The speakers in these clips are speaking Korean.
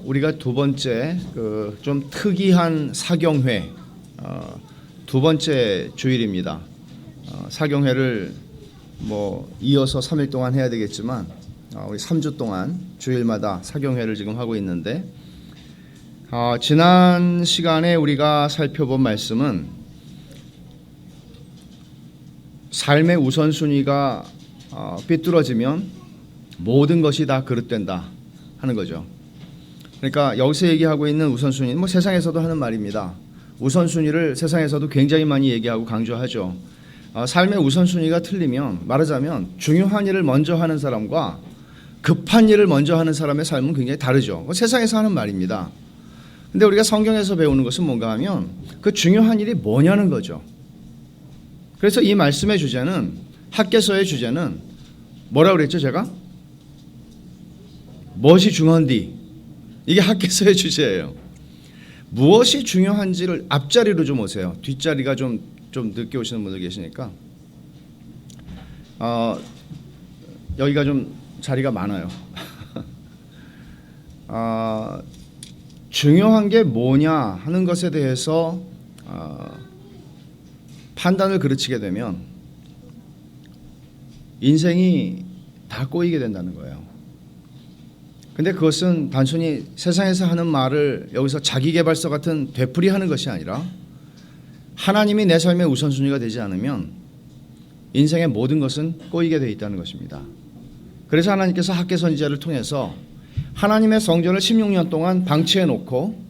우리가 두 번째 좀 특이한 사경회 두 번째 주일입니다. 사경회를 이어서 3일 동안 해야 되겠지만 우리 3주 동안 주일마다 사경회를 지금 하고 있는데 지난 시간에 우리가 살펴본 말씀은 삶의 우선순위가 삐뚤어지면 모든 것이 다 그릇된다 하는 거죠. 그러니까 여기서 얘기하고 있는 우선순위는 세상에서도 하는 말입니다. 우선순위를 세상에서도 굉장히 많이 얘기하고 강조하죠. 삶의 우선순위가 틀리면, 말하자면 중요한 일을 먼저 하는 사람과 급한 일을 먼저 하는 사람의 삶은 굉장히 다르죠. 세상에서 하는 말입니다. 근데 우리가 성경에서 배우는 것은 뭔가 하면 그 중요한 일이 뭐냐는 거죠. 그래서 이 말씀의 주제는, 학개서의 주제는 뭐라고 그랬죠 제가? 무엇이 중요한디? 이게 학개서의 주제예요. 무엇이 중요한지를 앞자리로 좀 오세요. 뒷자리가 좀 늦게 오시는 분들 계시니까 여기가 좀 자리가 많아요. 중요한 게 뭐냐 하는 것에 대해서 판단을 그르치게 되면 인생이 다 꼬이게 된다는 거예요. 근데 그것은 단순히 세상에서 하는 말을 여기서 자기계발서 같은 되풀이하는 것이 아니라 하나님이 내 삶의 우선순위가 되지 않으면 인생의 모든 것은 꼬이게 되어 있다는 것입니다. 그래서 하나님께서 학개 선지자를 통해서 하나님의 성전을 16년 동안 방치해 놓고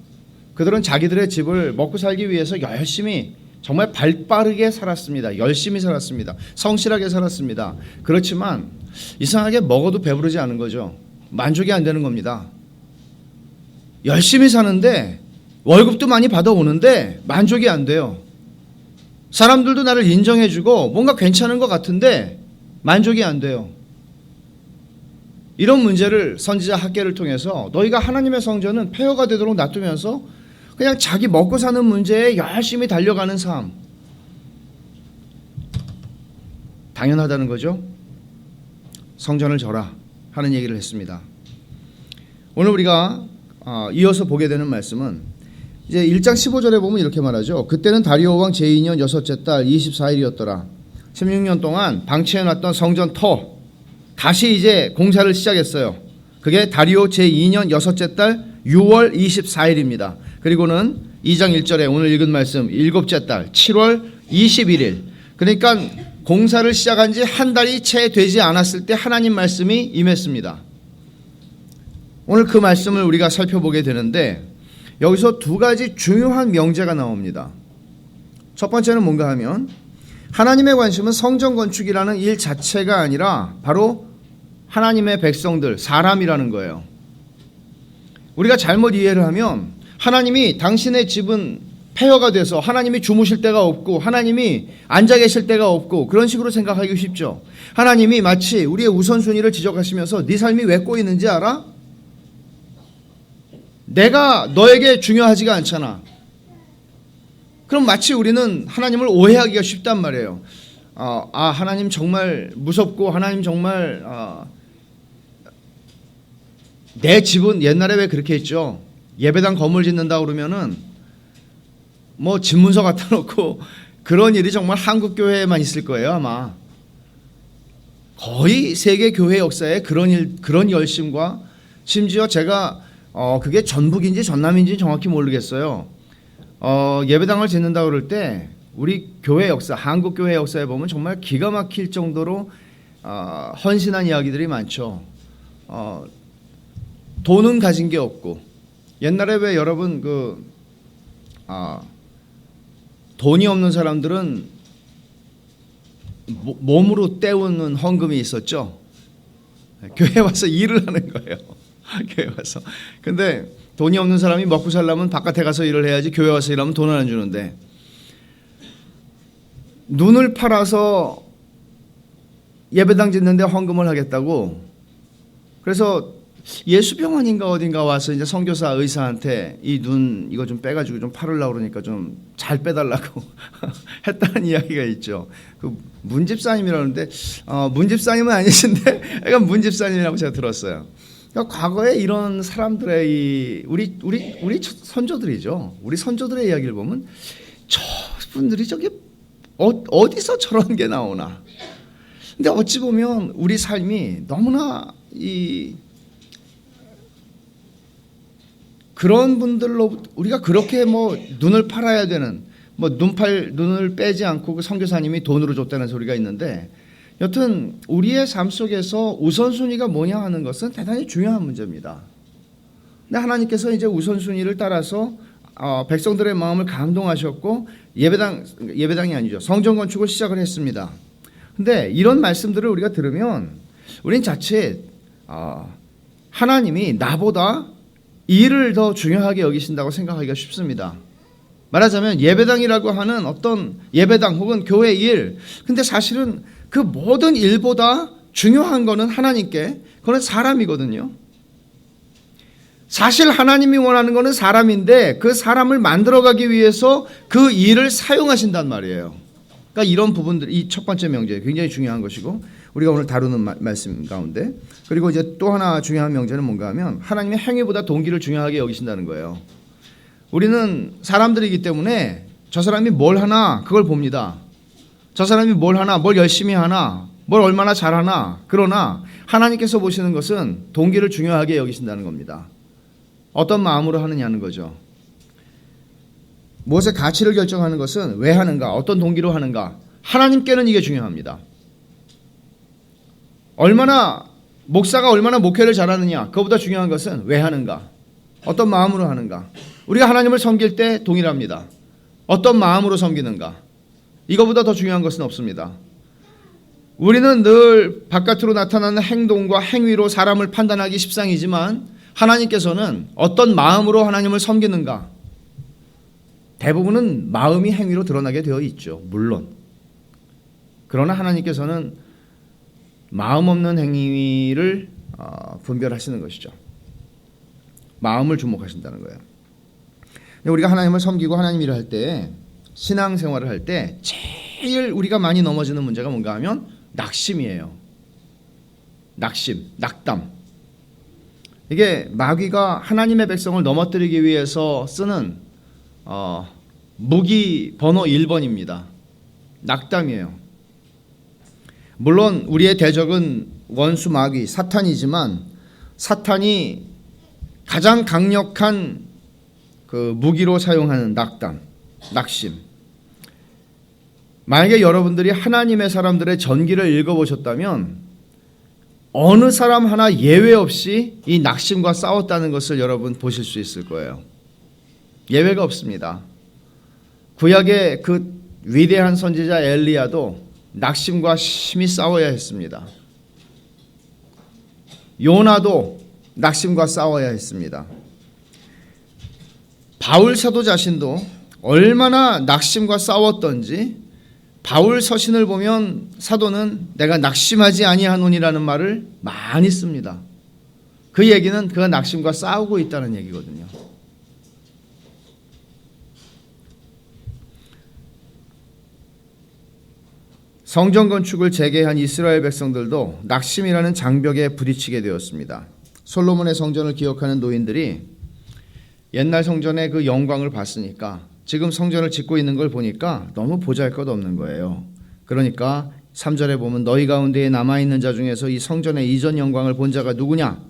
그들은 자기들의 집을 먹고 살기 위해서 열심히 정말 발빠르게 살았습니다. 열심히 살았습니다. 성실하게 살았습니다. 그렇지만 이상하게 먹어도 배부르지 않은 거죠. 만족이 안 되는 겁니다. 열심히 사는데 월급도 많이 받아오는데 만족이 안 돼요. 사람들도 나를 인정해주고 뭔가 괜찮은 것 같은데 만족이 안 돼요. 이런 문제를 선지자 학개를 통해서 너희가 하나님의 성전은 폐허가 되도록 놔두면서 그냥 자기 먹고 사는 문제에 열심히 달려가는 삶, 당연하다는 거죠. 성전을 져라 하는 얘기를 했습니다. 오늘 우리가 이어서 보게 되는 말씀은 이제 1장 15절에 보면 이렇게 말하죠. 그때는 다리오 왕 제2년 여섯째 달 24일이었더라. 16년 동안 방치해놨던 성전 터 다시 이제 공사를 시작했어요. 그게 다리오 제2년 여섯째 달 6월 24일입니다. 그리고는 2장 1절에 오늘 읽은 말씀 일곱째 달 7월 21일. 그러니까 공사를 시작한 지 한 달이 채 되지 않았을 때 하나님 말씀이 임했습니다. 오늘 그 말씀을 우리가 살펴보게 되는데 여기서 두 가지 중요한 명제가 나옵니다. 첫 번째는 뭔가 하면 하나님의 관심은 성전 건축이라는 일 자체가 아니라 바로 하나님의 백성들, 사람이라는 거예요. 우리가 잘못 이해를 하면 하나님이 당신의 집은 폐허가 돼서 하나님이 주무실 데가 없고 하나님이 앉아 계실 데가 없고 그런 식으로 생각하기 쉽죠. 하나님이 마치 우리의 우선순위를 지적하시면서 네 삶이 왜 꼬이는지 알아? 내가 너에게 중요하지가 않잖아. 그럼 마치 우리는 하나님을 오해하기가 쉽단 말이에요. 하나님 정말 무섭고 하나님 정말 내 집은 옛날에 왜 그렇게 했죠? 예배당 건물 짓는다 그러면은 집문서 갖다 놓고 그런 일이 정말 한국 교회에만 있을 거예요 아마. 거의 세계 교회 역사에 그런 열심과 심지어 제가 그게 전북인지 전남인지 정확히 모르겠어요. 예배당을 짓는다 그럴 때 우리 교회 역사, 한국 교회 역사에 보면 정말 기가 막힐 정도로 헌신한 이야기들이 많죠. 돈은 가진 게 없고 옛날에 왜 여러분 돈이 없는 사람들은 몸으로 때우는 헌금이 있었죠. 교회 와서 일을 하는 거예요. 교회 와서. 근데 돈이 없는 사람이 먹고 살려면 바깥에 가서 일을 해야지 교회 와서 일하면 돈을 안 주는데 눈을 팔아서 예배당 짓는데 헌금을 하겠다고. 그래서 예수병원인가 어딘가 와서 이제 선교사 의사한테 이 눈 이거 좀 빼가지고 좀 팔으려고 그러니까 좀 잘 빼달라고 했다는 이야기가 있죠. 그 문집사님이라는데 문집사님은 아니신데 약간 문집사님이라고 제가 들었어요. 그러니까 과거에 이런 사람들의 우리 선조들이죠. 우리 선조들의 이야기를 보면 저분들이 저게 어디서 저런 게 나오나. 근데 어찌 보면 우리 삶이 너무나 그런 분들로 우리가 그렇게 뭐 눈을 팔아야 되는, 뭐 눈을 빼지 않고 그 선교사님이 돈으로 줬다는 소리가 있는데, 여튼 우리의 삶 속에서 우선순위가 뭐냐 하는 것은 대단히 중요한 문제입니다. 근데 하나님께서 이제 우선순위를 따라서 백성들의 마음을 감동하셨고 예배당이 아니죠, 성전 건축을 시작을 했습니다. 근데 이런 말씀들을 우리가 들으면 우린 자칫 하나님이 나보다 이 일을 더 중요하게 여기신다고 생각하기가 쉽습니다. 말하자면 예배당이라고 하는 어떤 예배당 혹은 교회 일, 근데 사실은 그 모든 일보다 중요한 거는 하나님께, 그건 사람이거든요. 사실 하나님이 원하는 거는 사람인데 그 사람을 만들어가기 위해서 그 일을 사용하신단 말이에요. 그러니까 이런 부분들, 이 첫 번째 명제 굉장히 중요한 것이고 우리가 오늘 다루는 말씀 가운데, 그리고 이제 또 하나 중요한 명제는 뭔가 하면 하나님의 행위보다 동기를 중요하게 여기신다는 거예요. 우리는 사람들이기 때문에 저 사람이 뭘 하나 그걸 봅니다. 저 사람이 뭘 하나, 뭘 열심히 하나, 뭘 얼마나 잘하나. 그러나 하나님께서 보시는 것은 동기를 중요하게 여기신다는 겁니다. 어떤 마음으로 하느냐는 거죠. 무엇의 가치를 결정하는 것은 왜 하는가, 어떤 동기로 하는가. 하나님께는 이게 중요합니다. 목사가 얼마나 목회를 잘하느냐, 그거보다 중요한 것은 왜 하는가, 어떤 마음으로 하는가. 우리가 하나님을 섬길 때 동일합니다. 어떤 마음으로 섬기는가, 이거보다 더 중요한 것은 없습니다. 우리는 늘 바깥으로 나타나는 행동과 행위로 사람을 판단하기 십상이지만 하나님께서는 어떤 마음으로 하나님을 섬기는가, 대부분은 마음이 행위로 드러나게 되어 있죠, 물론. 그러나 하나님께서는 마음 없는 행위를 분별하시는 것이죠. 마음을 주목하신다는 거예요. 우리가 하나님을 섬기고 하나님 일을 할 때, 신앙생활을 할 때 제일 우리가 많이 넘어지는 문제가 뭔가 하면 낙심이에요. 낙담. 이게 마귀가 하나님의 백성을 넘어뜨리기 위해서 쓰는 무기 번호 1번입니다. 낙담이에요. 물론 우리의 대적은 원수 마귀 사탄이지만 사탄이 가장 강력한 그 무기로 사용하는 낙심. 만약에 여러분들이 하나님의 사람들의 전기를 읽어보셨다면 어느 사람 하나 예외 없이 이 낙심과 싸웠다는 것을 여러분 보실 수 있을 거예요. 예외가 없습니다. 구약의 그 위대한 선지자 엘리야도 낙심과 심히 싸워야 했습니다. 요나도 낙심과 싸워야 했습니다. 바울 사도 자신도 얼마나 낙심과 싸웠던지, 바울 서신을 보면 사도는 내가 낙심하지 아니하노니라는 말을 많이 씁니다. 그 얘기는 그가 낙심과 싸우고 있다는 얘기거든요. 성전 건축을 재개한 이스라엘 백성들도 낙심이라는 장벽에 부딪히게 되었습니다. 솔로몬의 성전을 기억하는 노인들이 옛날 성전의 그 영광을 봤으니까 지금 성전을 짓고 있는 걸 보니까 너무 보잘것없는 거예요. 그러니까 3절에 보면 너희 가운데에 남아있는 자 중에서 이 성전의 이전 영광을 본 자가 누구냐?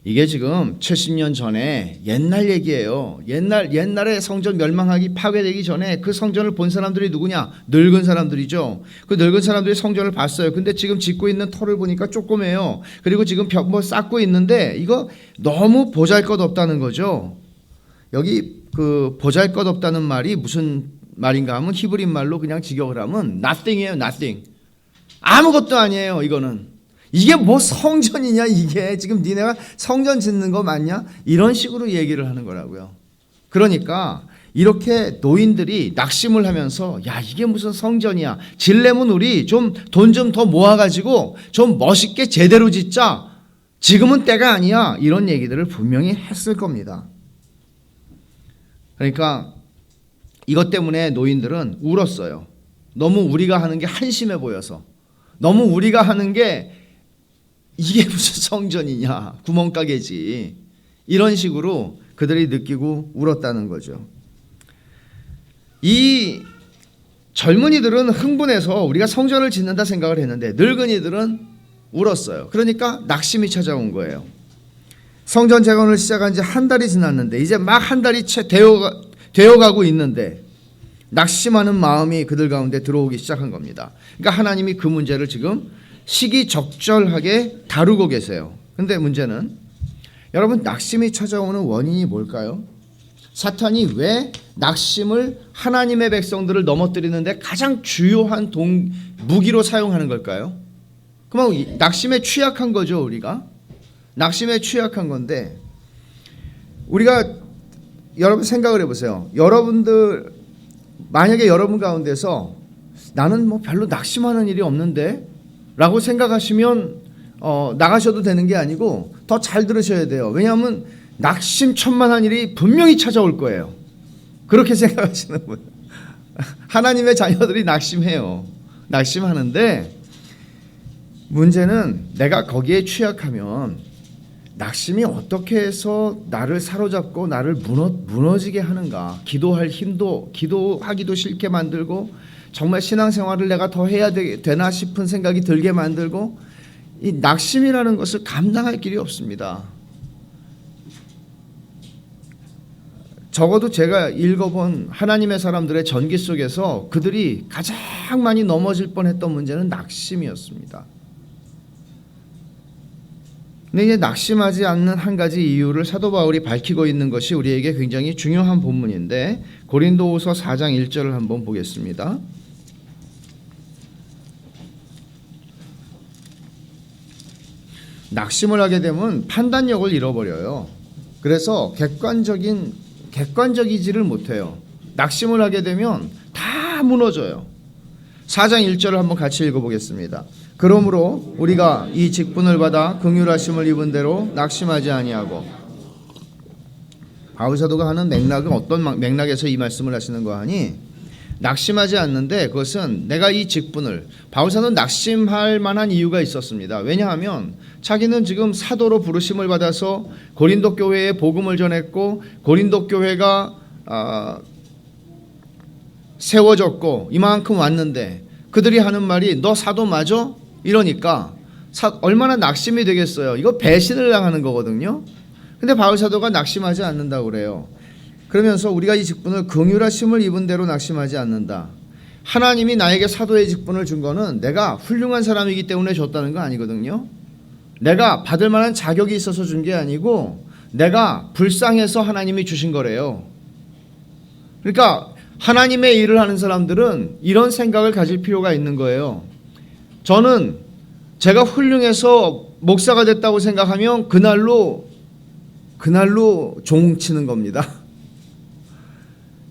이게 지금 70년 전에 옛날 얘기예요. 옛날에 성전 멸망하기 파괴되기 전에 그 성전을 본 사람들이 누구냐? 늙은 사람들이죠. 그 늙은 사람들이 성전을 봤어요. 근데 지금 짓고 있는 터를 보니까 조그매요. 그리고 지금 벽 쌓고 있는데 이거 너무 보잘것없다는 거죠. 여기 그 보잘것없다는 말이 무슨 말인가 하면 히브리 말로 그냥 직역을 하면 nothing이에요. nothing. 아무것도 아니에요. 이게 뭐 성전이냐, 이게 지금 니네가 성전 짓는 거 맞냐, 이런 식으로 얘기를 하는 거라고요. 그러니까 이렇게 노인들이 낙심을 하면서 야, 이게 무슨 성전이야, 질려면 우리 좀 돈 좀 더 모아가지고 좀 멋있게 제대로 짓자, 지금은 때가 아니야, 이런 얘기들을 분명히 했을 겁니다. 그러니까 이것 때문에 노인들은 울었어요. 너무 우리가 하는 게 한심해 보여서, 너무 우리가 하는 게 이게 무슨 성전이냐, 구멍가게지. 이런 식으로 그들이 느끼고 울었다는 거죠. 이 젊은이들은 흥분해서 우리가 성전을 짓는다 생각을 했는데 늙은이들은 울었어요. 그러니까 낙심이 찾아온 거예요. 성전 재건을 시작한 지 한 달이 지났는데 이제 막 한 달이 채 되어가고 있는데 낙심하는 마음이 그들 가운데 들어오기 시작한 겁니다. 그러니까 하나님이 그 문제를 지금 시기적절하게 다루고 계세요. 근데 문제는 여러분, 낙심이 찾아오는 원인이 뭘까요? 사탄이 왜 낙심을 하나님의 백성들을 넘어뜨리는데 가장 주요한 무기로 사용하는 걸까요? 그럼 낙심에 취약한 거죠, 우리가. 낙심에 취약한 건데, 우리가 여러분 생각을 해보세요. 여러분들 만약에 여러분 가운데서 나는 뭐 별로 낙심하는 일이 없는데 라고 생각하시면 나가셔도 되는 게 아니고 더 잘 들으셔야 돼요. 왜냐하면 낙심천만한 일이 분명히 찾아올 거예요. 그렇게 생각하시는 분, 하나님의 자녀들이 낙심해요. 낙심하는데 문제는 내가 거기에 취약하면 낙심이 어떻게 해서 나를 사로잡고 나를 무너지게 하는가. 기도할 힘도, 기도하기도 싫게 만들고 정말 신앙생활을 내가 더 해야 되나 싶은 생각이 들게 만들고, 이 낙심이라는 것을 감당할 길이 없습니다. 적어도 제가 읽어본 하나님의 사람들의 전기 속에서 그들이 가장 많이 넘어질 뻔했던 문제는 낙심이었습니다. 근데 이제 낙심하지 않는 한 가지 이유를 사도 바울이 밝히고 있는 것이 우리에게 굉장히 중요한 본문인데, 고린도후서 4장 1절을 한번 보겠습니다. 낙심을 하게 되면 판단력을 잃어버려요. 그래서 객관적이지를 못해요. 낙심을 하게 되면 다 무너져요. 4장 1절을 한번 같이 읽어보겠습니다. 그러므로 우리가 이 직분을 받아 긍휼하심을 입은 대로 낙심하지 아니하고. 바울 사도가 하는 맥락은 어떤 맥락에서 이 말씀을 하시는 거 하니, 낙심하지 않는데 그것은 내가 이 직분을, 바울 사도는 낙심할 만한 이유가 있었습니다. 왜냐하면 자기는 지금 사도로 부르심을 받아서 고린도 교회에 복음을 전했고 고린도 교회가 세워졌고 이만큼 왔는데 그들이 하는 말이 너 사도 맞아? 이러니까 얼마나 낙심이 되겠어요. 이거 배신을 당하는 거거든요. 근데 바울 사도가 낙심하지 않는다고 그래요. 그러면서 우리가 이 직분을 긍휼하심을 입은 대로 낙심하지 않는다. 하나님이 나에게 사도의 직분을 준 거는 내가 훌륭한 사람이기 때문에 줬다는 거 아니거든요. 내가 받을 만한 자격이 있어서 준 게 아니고 내가 불쌍해서 하나님이 주신 거래요. 그러니까 하나님의 일을 하는 사람들은 이런 생각을 가질 필요가 있는 거예요. 저는 제가 훌륭해서 목사가 됐다고 생각하면 그날로 종치는 겁니다.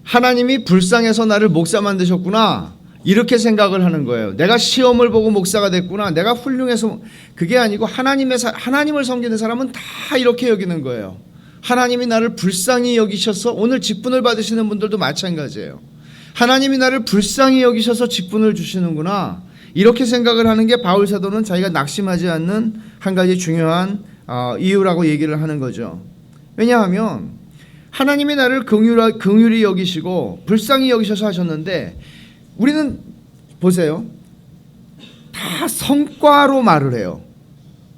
하나님이 불쌍해서 나를 목사 만드셨구나, 이렇게 생각을 하는 거예요. 내가 시험을 보고 목사가 됐구나, 내가 훌륭해서. 그게 아니고 하나님을 섬기는 사람은 다 이렇게 여기는 거예요. 하나님이 나를 불쌍히 여기셔서, 오늘 직분을 받으시는 분들도 마찬가지예요. 하나님이 나를 불쌍히 여기셔서 직분을 주시는구나, 이렇게 생각을 하는 게 바울 사도는 자기가 낙심하지 않는 한 가지 중요한 이유라고 얘기를 하는 거죠. 왜냐하면 하나님이 나를 긍휼히 여기시고 불쌍히 여기셔서 하셨는데, 우리는 보세요, 다 성과로 말을 해요.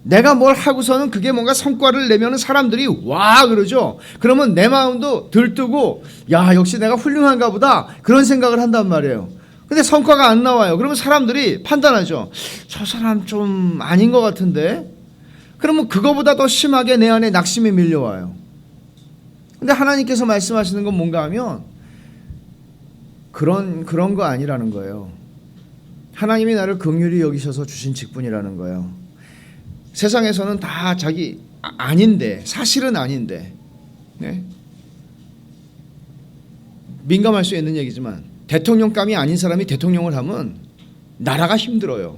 내가 뭘 하고서는 그게 뭔가 성과를 내면 사람들이 와 그러죠. 그러면 내 마음도 들뜨고 야 역시 내가 훌륭한가 보다, 그런 생각을 한단 말이에요. 근데 성과가 안 나와요. 그러면 사람들이 판단하죠. 저 사람 좀 아닌 것 같은데. 그러면 그거보다 더 심하게 내 안에 낙심이 밀려와요. 근데 하나님께서 말씀하시는 건 뭔가 하면 그런 거 아니라는 거예요. 하나님이 나를 긍휼히 여기셔서 주신 직분이라는 거예요. 세상에서는 다 자기 아닌데, 사실은 아닌데, 네? 민감할 수 있는 얘기지만 대통령감이 아닌 사람이 대통령을 하면 나라가 힘들어요.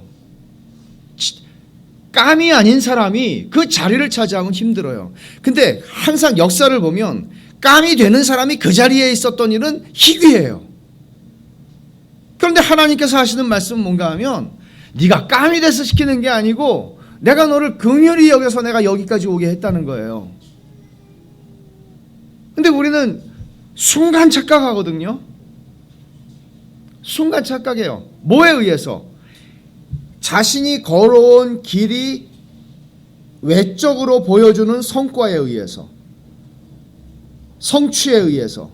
감이 아닌 사람이 그 자리를 차지하면 힘들어요. 근데 항상 역사를 보면 감이 되는 사람이 그 자리에 있었던 일은 희귀해요. 그런데 하나님께서 하시는 말씀은 뭔가 하면 네가 감이 돼서 시키는 게 아니고 내가 너를 긍휼히 여겨서 내가 여기까지 오게 했다는 거예요. 근데 우리는 순간 착각하거든요. 순간 착각해요. 뭐에 의해서? 자신이 걸어온 길이 외적으로 보여주는 성과에 의해서, 성취에 의해서.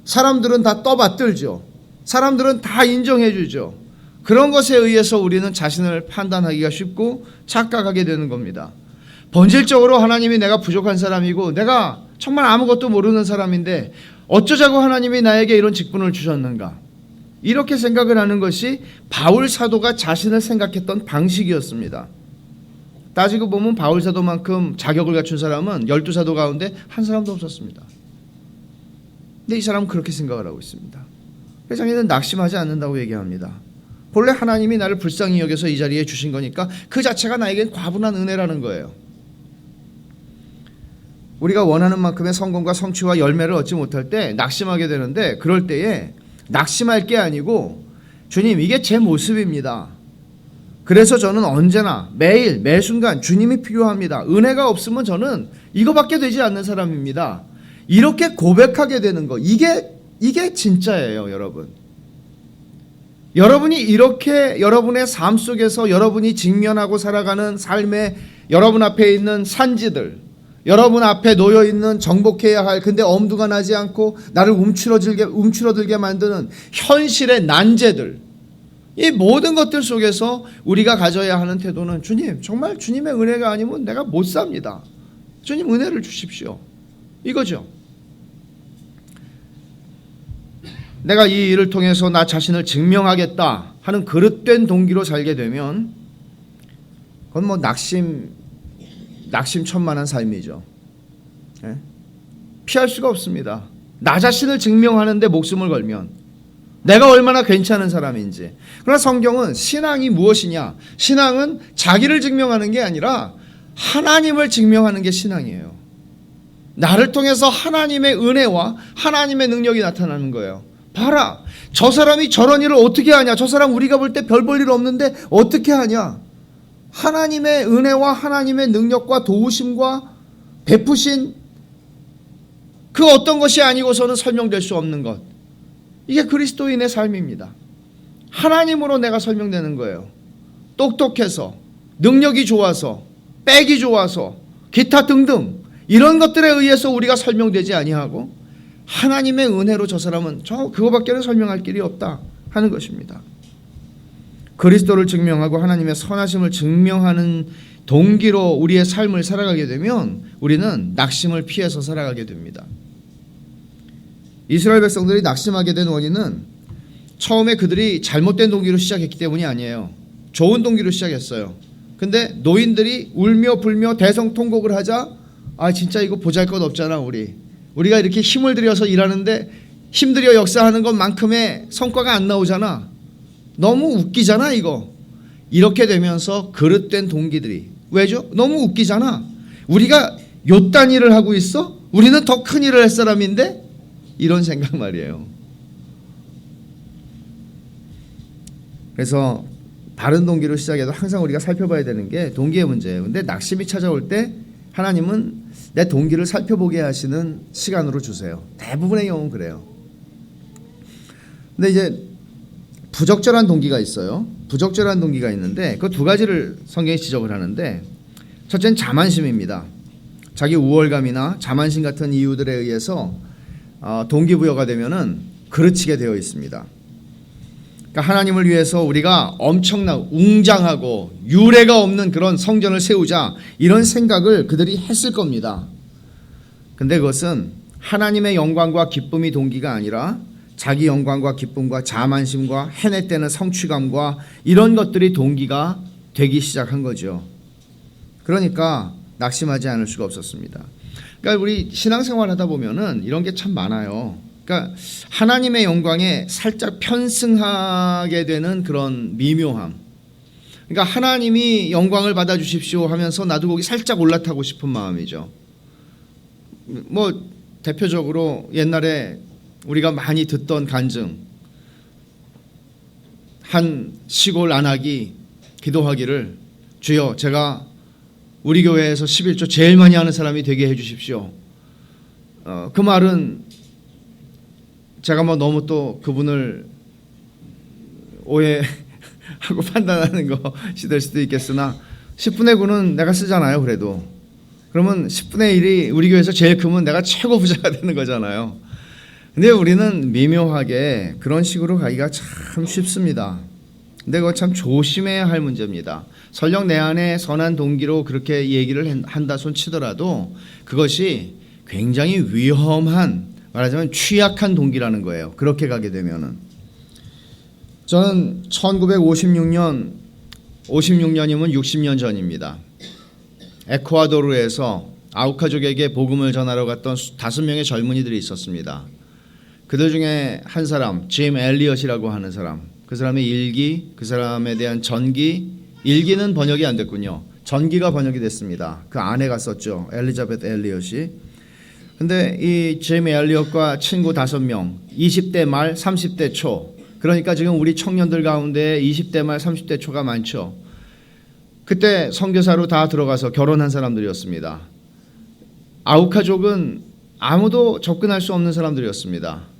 사람들은 다 떠받들죠. 사람들은 다 인정해 주죠. 그런 것에 의해서 우리는 자신을 판단하기가 쉽고 착각하게 되는 겁니다. 본질적으로 하나님이 내가 부족한 사람이고 내가 정말 아무것도 모르는 사람인데 어쩌자고 하나님이 나에게 이런 직분을 주셨는가, 이렇게 생각을 하는 것이 바울 사도가 자신을 생각했던 방식이었습니다. 따지고 보면 바울 사도만큼 자격을 갖춘 사람은 12사도 가운데 한 사람도 없었습니다. 근데 이 사람은 그렇게 생각을 하고 있습니다. 그래서 자기는 낙심하지 않는다고 얘기합니다. 본래 하나님이 나를 불쌍히 여겨서 이 자리에 주신 거니까 그 자체가 나에겐 과분한 은혜라는 거예요. 우리가 원하는 만큼의 성공과 성취와 열매를 얻지 못할 때 낙심하게 되는데, 그럴 때에 낙심할 게 아니고 주님, 이게 제 모습입니다. 그래서 저는 언제나 매일 매순간 주님이 필요합니다. 은혜가 없으면 저는 이거밖에 되지 않는 사람입니다. 이렇게 고백하게 되는 거, 이게 진짜예요, 여러분. 여러분이 이렇게 여러분의 삶 속에서 여러분이 직면하고 살아가는 삶에 여러분 앞에 있는 산지들, 여러분 앞에 놓여 있는 정복해야 할, 근데 엄두가 나지 않고 나를 움츠러들게 만드는 현실의 난제들, 이 모든 것들 속에서 우리가 가져야 하는 태도는 주님, 정말 주님의 은혜가 아니면 내가 못 삽니다. 주님 은혜를 주십시오. 이거죠. 내가 이 일을 통해서 나 자신을 증명하겠다 하는 그릇된 동기로 살게 되면 그건 뭐 낙심천만한 삶이죠. 예? 피할 수가 없습니다. 나 자신을 증명하는데 목숨을 걸면 내가 얼마나 괜찮은 사람인지. 그러나 성경은 신앙이 무엇이냐? 신앙은 자기를 증명하는 게 아니라 하나님을 증명하는 게 신앙이에요. 나를 통해서 하나님의 은혜와 하나님의 능력이 나타나는 거예요. 봐라, 저 사람이 저런 일을 어떻게 하냐? 저 사람 우리가 볼 때 별 볼 일 없는데 어떻게 하냐? 하나님의 은혜와 하나님의 능력과 도우심과 베푸신 그 어떤 것이 아니고서는 설명될 수 없는 것, 이게 그리스도인의 삶입니다. 하나님으로 내가 설명되는 거예요. 똑똑해서, 능력이 좋아서, 빽이 좋아서, 기타 등등 이런 것들에 의해서 우리가 설명되지 아니하고 하나님의 은혜로 저 사람은 그거밖에는 설명할 길이 없다 하는 것입니다. 그리스도를 증명하고 하나님의 선하심을 증명하는 동기로 우리의 삶을 살아가게 되면 우리는 낙심을 피해서 살아가게 됩니다. 이스라엘 백성들이 낙심하게 된 원인은 처음에 그들이 잘못된 동기로 시작했기 때문이 아니에요. 좋은 동기로 시작했어요. 근데 노인들이 울며 불며 대성통곡을 하자, 아 진짜 이거 보잘것없잖아. 우리가 이렇게 힘을 들여서 일하는데 힘들여 역사하는 것만큼의 성과가 안 나오잖아. 너무 웃기잖아 이거. 이렇게 되면서 그릇된 동기들이, 왜죠? 너무 웃기잖아. 우리가 요딴 일을 하고 있어? 우리는 더 큰 일을 할 사람인데? 이런 생각 말이에요. 그래서 다른 동기로 시작해도 항상 우리가 살펴봐야 되는 게 동기의 문제예요. 근데 낙심이 찾아올 때 하나님은 내 동기를 살펴보게 하시는 시간으로 주세요. 대부분의 경우는 그래요. 근데 이제 부적절한 동기가 있어요. 부적절한 동기가 있는데 그 두 가지를 성경이 지적을 하는데, 첫째는 자만심입니다. 자기 우월감이나 자만심 같은 이유들에 의해서 동기부여가 되면은 그르치게 되어 있습니다. 그러니까 하나님을 위해서 우리가 엄청난 웅장하고 유례가 없는 그런 성전을 세우자 이런 생각을 그들이 했을 겁니다. 근데 그것은 하나님의 영광과 기쁨이 동기가 아니라 자기 영광과 기쁨과 자만심과 해냈다는 성취감과 이런 것들이 동기가 되기 시작한 거죠. 그러니까 낙심하지 않을 수가 없었습니다. 그러니까 우리 신앙생활 하다 보면은 이런 게 참 많아요. 그러니까 하나님의 영광에 살짝 편승하게 되는 그런 미묘함. 그러니까 하나님이 영광을 받아주십시오 하면서 나도 거기 살짝 올라타고 싶은 마음이죠. 뭐 대표적으로 옛날에 우리가 많이 듣던 간증, 한 시골 안악이 기도하기를, 주여 제가 우리 교회에서 11조 제일 많이 하는 사람이 되게 해주십시오. 그 말은 제가 뭐 너무 또 그분을 오해하고 판단하는 것이 될 수도 있겠으나 10분의 9는 내가 쓰잖아요. 그래도 그러면 10분의 1이 우리 교회에서 제일 크면 내가 최고 부자가 되는 거잖아요. 근데 우리는 미묘하게 그런 식으로 가기가 참 쉽습니다. 근데 그거 참 조심해야 할 문제입니다. 설령 내 안에 선한 동기로 그렇게 얘기를 한다 손 치더라도 그것이 굉장히 위험한, 말하자면 취약한 동기라는 거예요. 그렇게 가게 되면은. 저는 1956년이면 60년 전입니다. 에콰도르에서 아우카족에게 복음을 전하러 갔던 5명의 젊은이들이 있었습니다. 그들 중에 한 사람, 짐 엘리엇이라고 하는 사람, 그 사람의 일기, 그 사람에 대한 전기, 일기는 번역이 안 됐군요. 전기가 번역이 됐습니다. 그 아내가 썼죠. 엘리자베트 엘리엇이. 근데 이 짐 엘리엇과 친구 5명, 20대 말 30대 초, 그러니까 지금 우리 청년들 가운데 20대 말 30대 초가 많죠. 그때 선교사로 다 들어가서 결혼한 사람들이었습니다. 아우카족은 아무도 접근할 수 없는 사람들이었습니다.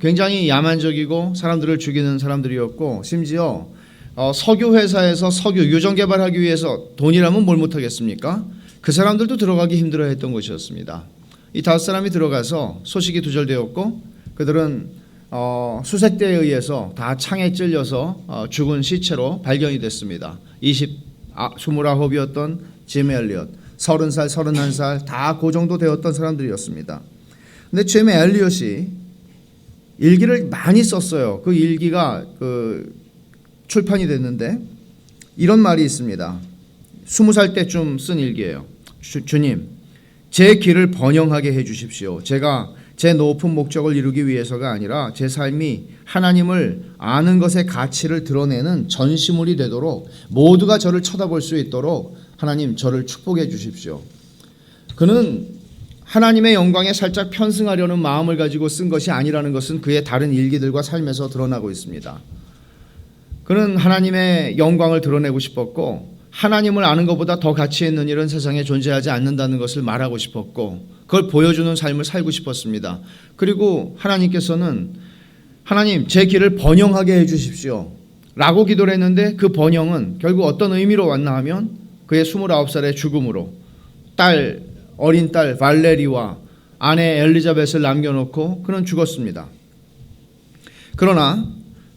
굉장히 야만적이고 사람들을 죽이는 사람들이었고, 심지어 석유 회사에서 석유 유전 개발하기 위해서 돈이라면 뭘 못하겠습니까? 그 사람들도 들어가기 힘들어했던 곳이었습니다. 이 5사람이 들어가서 소식이 두절되었고, 그들은 수색대에 의해서 다 창에 찔려서 죽은 시체로 발견이 됐습니다. 29이었던 짐 엘리엇, 30살, 31살 다 그 정도 되었던 사람들이었습니다. 근데 짐 엘리엇이 일기를 많이 썼어요. 그 일기가 출판이 됐는데 이런 말이 있습니다. 20살 때쯤 쓴 일기예요. 주님, 제 길을 번영하게 해주십시오. 제가 제 높은 목적을 이루기 위해서가 아니라 제 삶이 하나님을 아는 것의 가치를 드러내는 전시물이 되도록, 모두가 저를 쳐다볼 수 있도록 하나님 저를 축복해 주십시오. 그는 하나님의 영광에 살짝 편승하려는 마음을 가지고 쓴 것이 아니라는 것은 그의 다른 일기들과 삶에서 드러나고 있습니다. 그는 하나님의 영광을 드러내고 싶었고, 하나님을 아는 것보다 더 가치 있는 일은 세상에 존재하지 않는다는 것을 말하고 싶었고, 그걸 보여주는 삶을 살고 싶었습니다. 그리고 하나님께서는 하나님 제 길을 번영하게 해주십시오 라고 기도를 했는데, 그 번영은 결국 어떤 의미로 왔나 하면 그의 29살의 죽음으로 어린 딸 발레리와 아내 엘리자벳을 남겨놓고 그는 죽었습니다. 그러나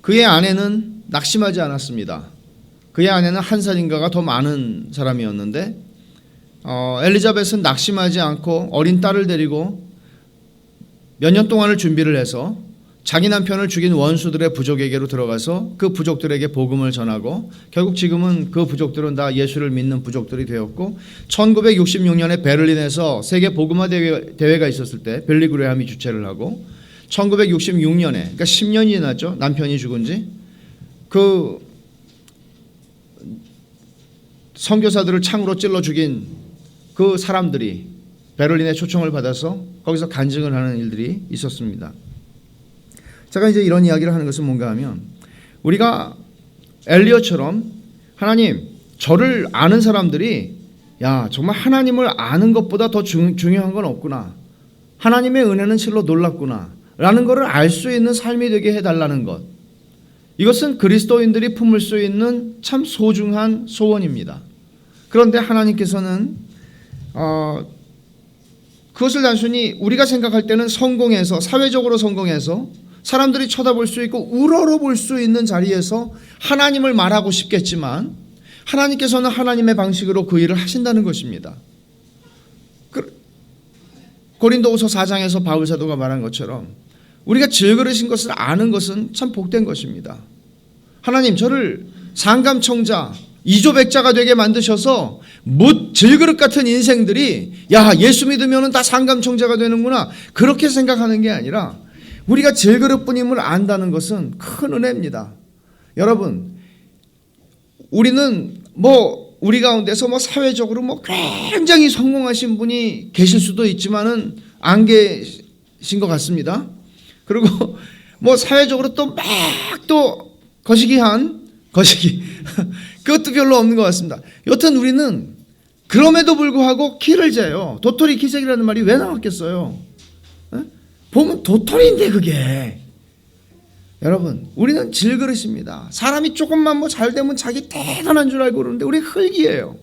그의 아내는 낙심하지 않았습니다. 그의 아내는 한 살인가가 더 많은 사람이었는데 엘리자벳은 낙심하지 않고 어린 딸을 데리고 몇 년 동안을 준비를 해서 자기 남편을 죽인 원수들의 부족에게로 들어가서 그 부족들에게 복음을 전하고, 결국 지금은 그 부족들은 다 예수를 믿는 부족들이 되었고, 1966년에 베를린에서 세계 복음화 대회가 있었을 때 빌리 그레함이 주최를 하고, 1966년에 그러니까 10년이 지났죠. 남편이 죽은 지. 그 선교사들을 창으로 찔러 죽인 그 사람들이 베를린에 초청을 받아서 거기서 간증을 하는 일들이 있었습니다. 제가 이제 이런 이야기를 하는 것은 뭔가 하면, 우리가 엘리엇처럼 하나님 저를 아는 사람들이 야 정말 하나님을 아는 것보다 더 중요한 건 없구나, 하나님의 은혜는 실로 놀랍구나 라는 것을 알 수 있는 삶이 되게 해달라는 것, 이것은 그리스도인들이 품을 수 있는 참 소중한 소원입니다. 그런데 하나님께서는 그것을 단순히 우리가 생각할 때는 성공해서, 사회적으로 성공해서 사람들이 쳐다볼 수 있고 우러러볼 수 있는 자리에서 하나님을 말하고 싶겠지만, 하나님께서는 하나님의 방식으로 그 일을 하신다는 것입니다. 고린도후서 4장에서 바울 사도가 말한 것처럼 우리가 질그릇인 것을 아는 것은 참 복된 것입니다. 하나님 저를 상감청자, 이조백자가 되게 만드셔서 질그릇 같은 인생들이 야 예수 믿으면 다 상감청자가 되는구나 그렇게 생각하는 게 아니라, 우리가 질그릇뿐임을 안다는 것은 큰 은혜입니다. 여러분, 우리는 우리 가운데서 사회적으로 굉장히 성공하신 분이 계실 수도 있지만은 안 계신 것 같습니다. 그리고 그것도 별로 없는 것 같습니다. 여튼 우리는 그럼에도 불구하고 키를 재요. 도토리 키재기라는 말이 왜 나왔겠어요? 보면 도토리인데 그게. 여러분, 우리는 질그릇입니다. 사람이 조금만 뭐 잘되면 자기 대단한 줄 알고 그러는데 우리 흙이에요.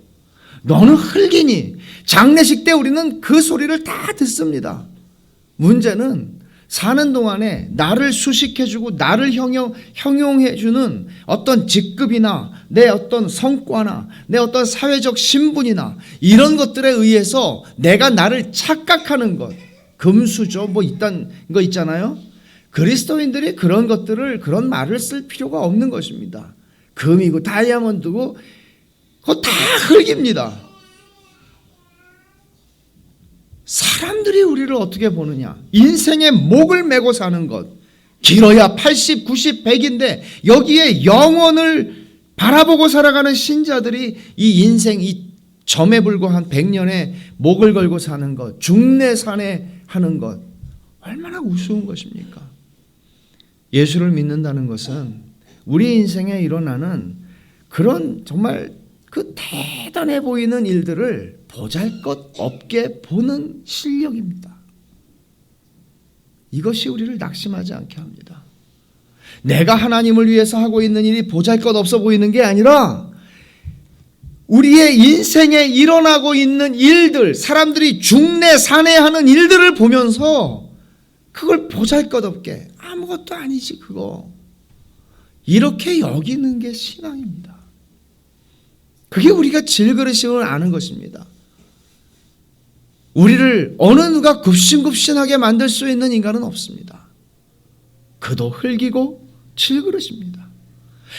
너는 흙이니. 장례식 때 우리는 그 소리를 다 듣습니다. 문제는 사는 동안에 나를 수식해주고 나를 형용해주는 어떤 직급이나 내 어떤 성과나 내 어떤 사회적 신분이나 이런 것들에 의해서 내가 나를 착각하는 것, 금수저 뭐 이딴 거 있잖아요. 그리스도인들이 그런 것들을, 그런 말을 쓸 필요가 없는 것입니다. 금이고 다이아몬드고 그거 다 흙입니다. 사람들이 우리를 어떻게 보느냐, 인생의 목을 메고 사는 것, 길어야 80, 90, 100인데 여기에 영원을 바라보고 살아가는 신자들이 이 인생, 이 점에 불과한 100년에 목을 걸고 사는 것, 중내산에 하는 것, 얼마나 우스운 것입니까? 예수를 믿는다는 것은 우리 인생에 일어나는 그런 정말 그 대단해 보이는 일들을 보잘것없게 보는 실력입니다. 이것이 우리를 낙심하지 않게 합니다. 내가 하나님을 위해서 하고 있는 일이 보잘것없어 보이는 게 아니라 우리의 인생에 일어나고 있는 일들, 사람들이 중내산해하는 일들을 보면서 그걸 보잘것없게, 아무것도 아니지 그거, 이렇게 여기는 게 신앙입니다. 그게 우리가 질그릇임을 아는 것입니다. 우리를 어느 누가 굽신굽신하게 만들 수 있는 인간은 없습니다. 그도 흙이고 질그릇입니다.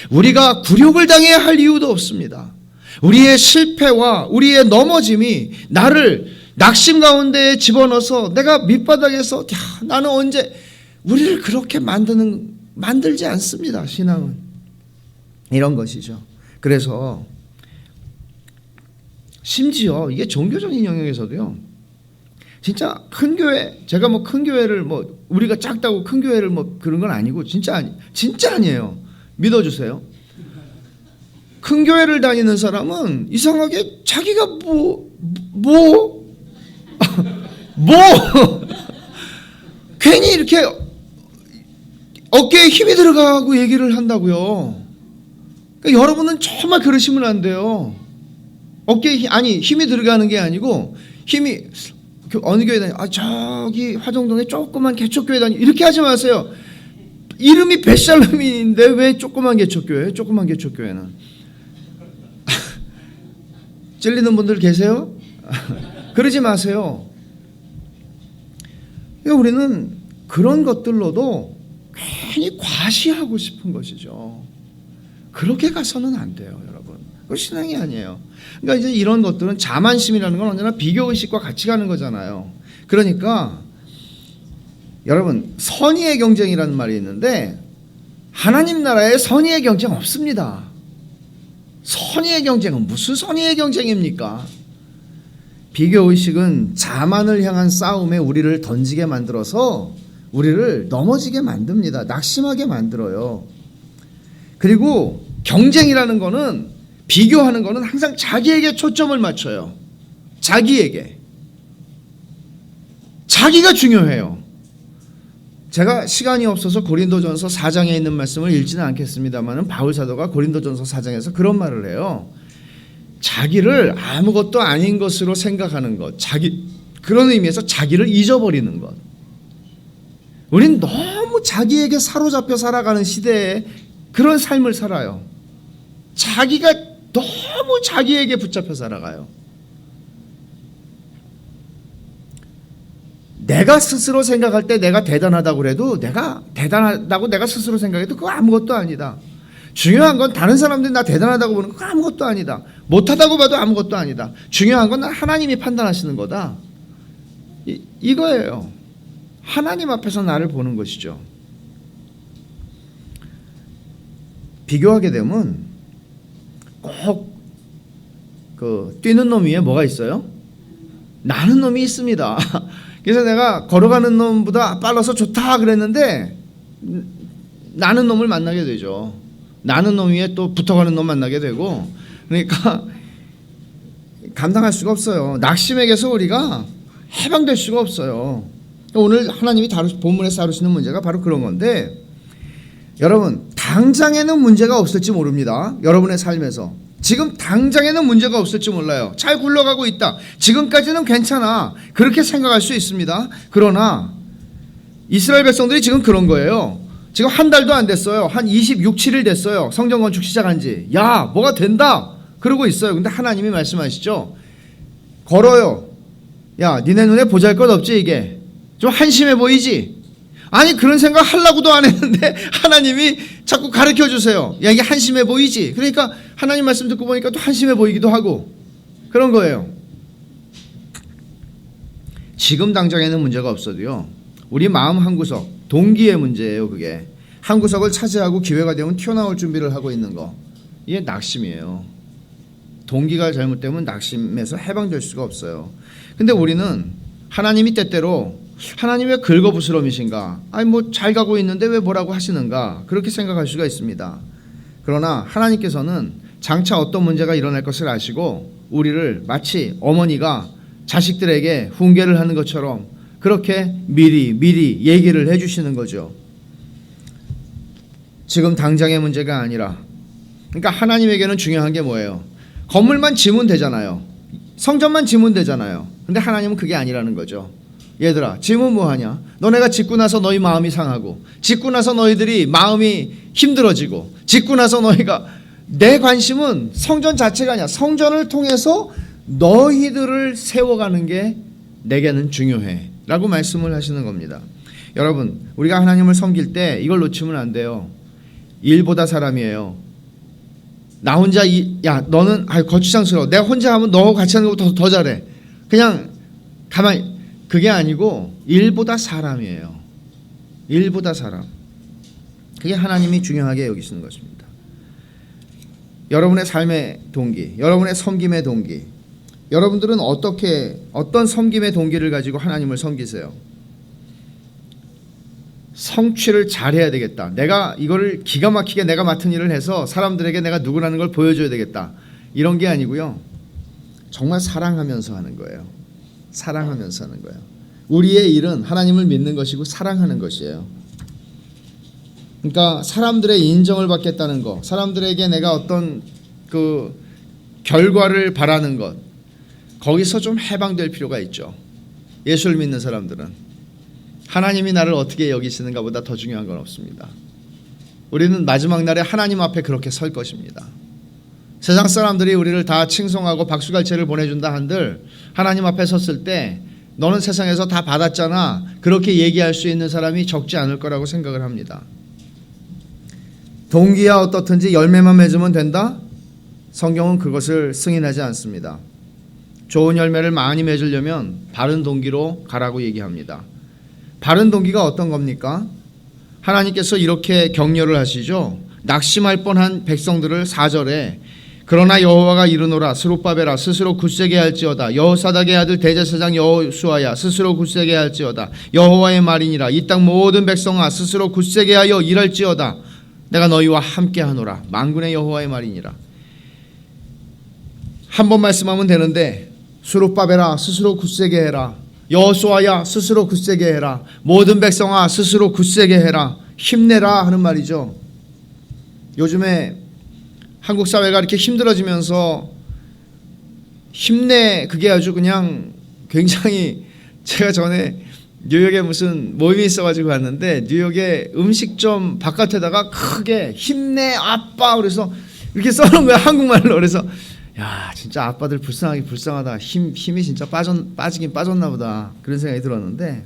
우리가 굴욕을 당해야 할 이유도 없습니다. 우리의 실패와 우리의 넘어짐이 나를 낙심 가운데에 집어넣어서 내가 밑바닥에서 나는 언제, 우리를 그렇게 만들지 않습니다. 신앙은 이런 것이죠. 그래서 심지어 이게 종교적인 영역에서도요, 진짜 큰 교회, 제가 뭐 큰 교회를 뭐 우리가 작다고 큰 교회를 뭐 그런 건 아니고 진짜 아니에요. 믿어주세요. 큰 교회를 다니는 사람은 이상하게 자기가 괜히 이렇게 어깨에 힘이 들어가고 얘기를 한다고요. 그러니까 여러분은 정말 그러시면 안 돼요. 어깨에 힘이 들어가는 게 아니고, 힘이 어느 교회 다니, 저기 화정동에 조그만 개척교회 다니, 이렇게 하지 마세요. 이름이 벳샬롬인데 왜 조그만 개척교회예요? 조그만 개척교회는 찔리는 분들 계세요? 그러지 마세요. 그러니까 우리는 그런 것들로도 괜히 과시하고 싶은 것이죠. 그렇게 가서는 안 돼요, 여러분. 그거 신앙이 아니에요. 그러니까 이제 이런 것들은 자만심이라는 건 언제나 비교의식과 같이 가는 거잖아요. 그러니까 여러분, 선의의 경쟁이라는 말이 있는데 하나님 나라에 선의의 경쟁 없습니다. 선의의 경쟁은 무슨 선의의 경쟁입니까? 비교의식은 자만을 향한 싸움에 우리를 던지게 만들어서 우리를 넘어지게 만듭니다. 낙심하게 만들어요. 그리고 경쟁이라는 거는, 비교하는 거는 항상 자기에게 초점을 맞춰요. 자기에게. 자기가 중요해요. 제가 시간이 없어서 고린도전서 4장에 있는 말씀을 읽지는 않겠습니다만, 바울 사도가 고린도전서 4장에서 그런 말을 해요. 자기를 아무것도 아닌 것으로 생각하는 것, 그런 의미에서 자기를 잊어버리는 것. 우린 너무 자기에게 사로잡혀 살아가는 시대에 그런 삶을 살아요. 자기가 너무 자기에게 붙잡혀 살아가요. 내가 스스로 생각할 때 내가 대단하다고 그래도, 내가 대단하다고 내가 스스로 생각해도 그거 아무것도 아니다. 중요한 건 다른 사람들이 나 대단하다고 보는 거 아무것도 아니다. 못하다고 봐도 아무것도 아니다. 중요한 건 하나님이 판단하시는 거다. 이거예요. 하나님 앞에서 나를 보는 것이죠. 비교하게 되면 꼭 뛰는 놈 위에 뭐가 있어요? 나는 놈이 있습니다. 그래서 내가 걸어가는 놈보다 빨라서 좋다 그랬는데 나는 놈을 만나게 되죠. 나는 놈 위에 또 붙어가는 놈 만나게 되고, 그러니까 감당할 수가 없어요. 낙심에게서 우리가 해방될 수가 없어요. 오늘 하나님이 본문에서 다루시는 문제가 바로 그런 건데, 여러분 당장에는 문제가 없을지 모릅니다. 여러분의 삶에서 지금 당장에는 문제가 없을지 몰라요. 잘 굴러가고 있다, 지금까지는 괜찮아, 그렇게 생각할 수 있습니다. 그러나 이스라엘 백성들이 지금 그런 거예요. 지금 한 달도 안 됐어요. 한 26, 7일 됐어요. 성전 건축 시작한 지. 야, 뭐가 된다 그러고 있어요. 근데 하나님이 말씀하시죠. 걸어요. 야, 니네 눈에 보잘것없지? 이게 좀 한심해 보이지? 아니, 그런 생각 하려고도 안 했는데 하나님이 자꾸 가르쳐 주세요. 야, 이게 한심해 보이지? 그러니까 하나님 말씀 듣고 보니까 또 한심해 보이기도 하고 그런 거예요. 지금 당장에는 문제가 없어도요, 우리 마음 한구석, 동기의 문제예요. 그게 한 구석을 차지하고 기회가 되면 튀어나올 준비를 하고 있는 거, 이게 낙심이에요. 동기가 잘못되면 낙심에서 해방될 수가 없어요. 근데 우리는 하나님이 때때로 하나님 왜 긁어부스럼이신가, 아니 뭐 잘 가고 있는데 왜 뭐라고 하시는가, 그렇게 생각할 수가 있습니다. 그러나 하나님께서는 장차 어떤 문제가 일어날 것을 아시고 우리를 마치 어머니가 자식들에게 훈계를 하는 것처럼 그렇게 미리 얘기를 해주시는 거죠. 지금 당장의 문제가 아니라, 그러니까 하나님에게는 중요한 게 뭐예요? 건물만 지면 되잖아요. 성전만 지면 되잖아요. 근데 하나님은 그게 아니라는 거죠. 얘들아, 지면 뭐하냐? 너네가 짓고 나서 너희 마음이 상하고, 짓고 나서 너희들이 마음이 힘들어지고, 짓고 나서 너희가, 내 관심은 성전 자체가 아니야. 성전을 통해서 너희들을 세워가는 게 내게는 중요해 라고 말씀을 하시는 겁니다. 여러분, 우리가 하나님을 섬길 때 이걸 놓치면 안 돼요. 일보다 사람이에요. 나 혼자 야, 너는 거추장스러워, 내가 혼자 하면 너하고 같이 하는 것보다 더 잘해, 그냥 가만히, 그게 아니고 일보다 사람이에요. 일보다 사람. 그게 하나님이 중요하게 여기시는 것입니다. 여러분의 삶의 동기, 여러분의 섬김의 동기, 여러분들은 어떤 섬김의 동기를 가지고 하나님을 섬기세요? 성취를 잘해야 되겠다, 내가 이거를 기가 막히게 내가 맡은 일을 해서 사람들에게 내가 누구라는 걸 보여줘야 되겠다, 이런 게 아니고요, 정말 사랑하면서 하는 거예요. 사랑하면서 하는 거예요. 우리의 일은 하나님을 믿는 것이고 사랑하는 것이에요. 그러니까 사람들의 인정을 받겠다는 것, 사람들에게 내가 어떤 그 결과를 바라는 것, 거기서 좀 해방될 필요가 있죠. 예수를 믿는 사람들은 하나님이 나를 어떻게 여기시는가 보다 더 중요한 건 없습니다. 우리는 마지막 날에 하나님 앞에 그렇게 설 것입니다. 세상 사람들이 우리를 다 칭송하고 박수갈채를 보내준다 한들, 하나님 앞에 섰을 때 너는 세상에서 다 받았잖아, 그렇게 얘기할 수 있는 사람이 적지 않을 거라고 생각을 합니다. 동기야 어떻든지 열매만 맺으면 된다? 성경은 그것을 승인하지 않습니다. 좋은 열매를 많이 맺으려면 바른 동기로 가라고 얘기합니다. 바른 동기가 어떤 겁니까? 하나님께서 이렇게 격려를 하시죠. 낙심할 뻔한 백성들을 4절에 그러나 여호와가 이르노라, 스룹바벨아 스스로 굳세게 할지어다, 여호사닥의 아들 대제사장 여호수아야 스스로 굳세게 할지어다, 여호와의 말이니라, 이 땅 모든 백성아 스스로 굳세게 하여 일할지어다, 내가 너희와 함께하노라, 만군의 여호와의 말이니라. 한 번 말씀하면 되는데, 스룹바벨아 스스로 굳세게 해라, 여호수아야 스스로 굳세게 해라, 모든 백성아 스스로 굳세게 해라, 힘내라 하는 말이죠. 요즘에 한국 사회가 이렇게 힘들어지면서 힘내, 그게 아주 그냥 굉장히, 제가 전에 뉴욕에 무슨 모임이 있어가지고 갔는데 뉴욕의 음식점 바깥에다가 크게 힘내 아빠 그래서 이렇게 써놓은 거야, 한국말로. 그래서 야, 진짜 아빠들 불쌍하다, 힘이 진짜 빠지긴 빠졌나 보다, 그런 생각이 들었는데,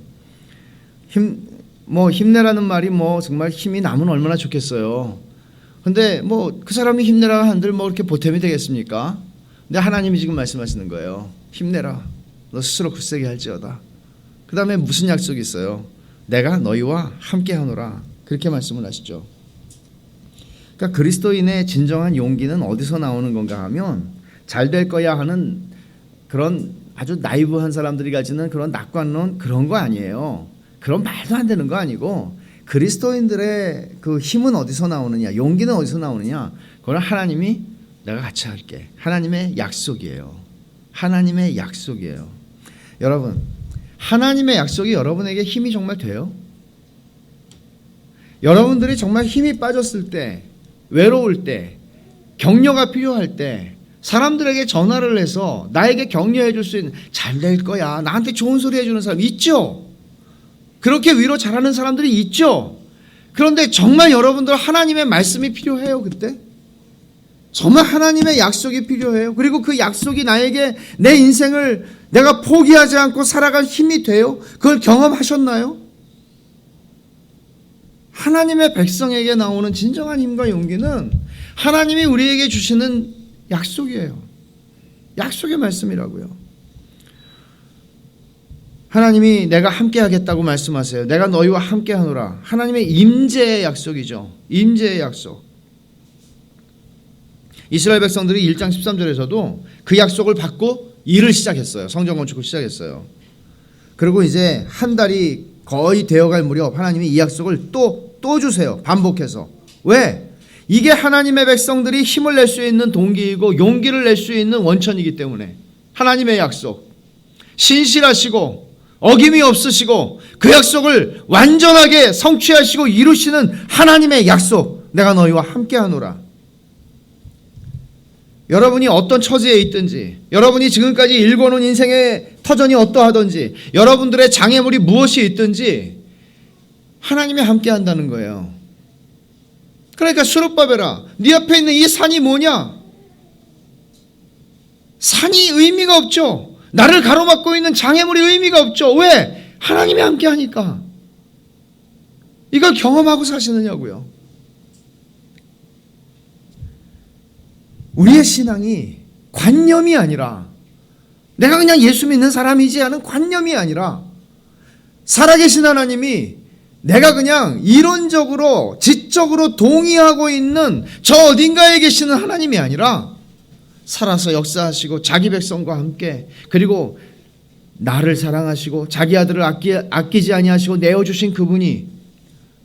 힘내라는 말이 정말 힘이 나면 얼마나 좋겠어요. 근데 그 사람이 힘내라 한들 이렇게 보탬이 되겠습니까? 근데 하나님이 지금 말씀하시는 거예요. 힘내라, 너 스스로 굳세게 할지어다. 그 다음에 무슨 약속이 있어요? 내가 너희와 함께 하노라, 그렇게 말씀을 하시죠. 그러니까 그리스도인의 진정한 용기는 어디서 나오는 건가 하면, 잘 될 거야 하는 그런 아주 나이브한 사람들이 가지는 그런 낙관론, 그런 거 아니에요. 그런 말도 안 되는 거 아니고, 그리스도인들의 그 힘은 어디서 나오느냐, 용기는 어디서 나오느냐? 그건 하나님이 내가 같이 할게. 하나님의 약속이에요. 하나님의 약속이에요. 여러분, 하나님의 약속이 여러분에게 힘이 정말 돼요? 여러분들이 정말 힘이 빠졌을 때, 외로울 때, 격려가 필요할 때 사람들에게 전화를 해서 나에게 격려해 줄 수 있는, 잘 될 거야, 나한테 좋은 소리 해주는 사람 있죠? 그렇게 위로 잘하는 사람들이 있죠? 그런데 정말 여러분들 하나님의 말씀이 필요해요. 그때 정말 하나님의 약속이 필요해요. 그리고 그 약속이 나에게 내 인생을 내가 포기하지 않고 살아갈 힘이 돼요. 그걸 경험하셨나요? 하나님의 백성에게 나오는 진정한 힘과 용기는 하나님이 우리에게 주시는 약속이에요. 약속의 말씀이라고요. 하나님이 내가 함께 하겠다고 말씀하세요. 내가 너희와 함께 하노라. 하나님의 임재의 약속이죠. 임재의 약속. 이스라엘 백성들이 1장 13절에서도 그 약속을 받고 일을 시작했어요. 성전 건축을 시작했어요. 그리고 이제 한 달이 거의 되어갈 무렵 하나님이 이 약속을 또 주세요. 반복해서. 왜? 이게 하나님의 백성들이 힘을 낼 수 있는 동기이고 용기를 낼 수 있는 원천이기 때문에. 하나님의 약속. 신실하시고 어김이 없으시고 그 약속을 완전하게 성취하시고 이루시는 하나님의 약속. 내가 너희와 함께 하노라. 여러분이 어떤 처지에 있든지, 여러분이 지금까지 일궈놓은 인생의 터전이 어떠하든지, 여러분들의 장애물이 무엇이 있든지 하나님이 함께 한다는 거예요. 그러니까 스룹바벨아, 네 앞에 있는 이 산이 뭐냐? 산이 의미가 없죠. 나를 가로막고 있는 장애물이 의미가 없죠. 왜? 하나님이 함께 하니까. 이걸 경험하고 사시느냐고요. 우리의 신앙이 관념이 아니라, 내가 그냥 예수 믿는 사람이지 하는 관념이 아니라, 살아계신 하나님이 내가 그냥 이론적으로 지적으로 동의하고 있는 저 어딘가에 계시는 하나님이 아니라 살아서 역사하시고 자기 백성과 함께, 그리고 나를 사랑하시고 자기 아들을 아끼지 아니하시고 내어주신 그분이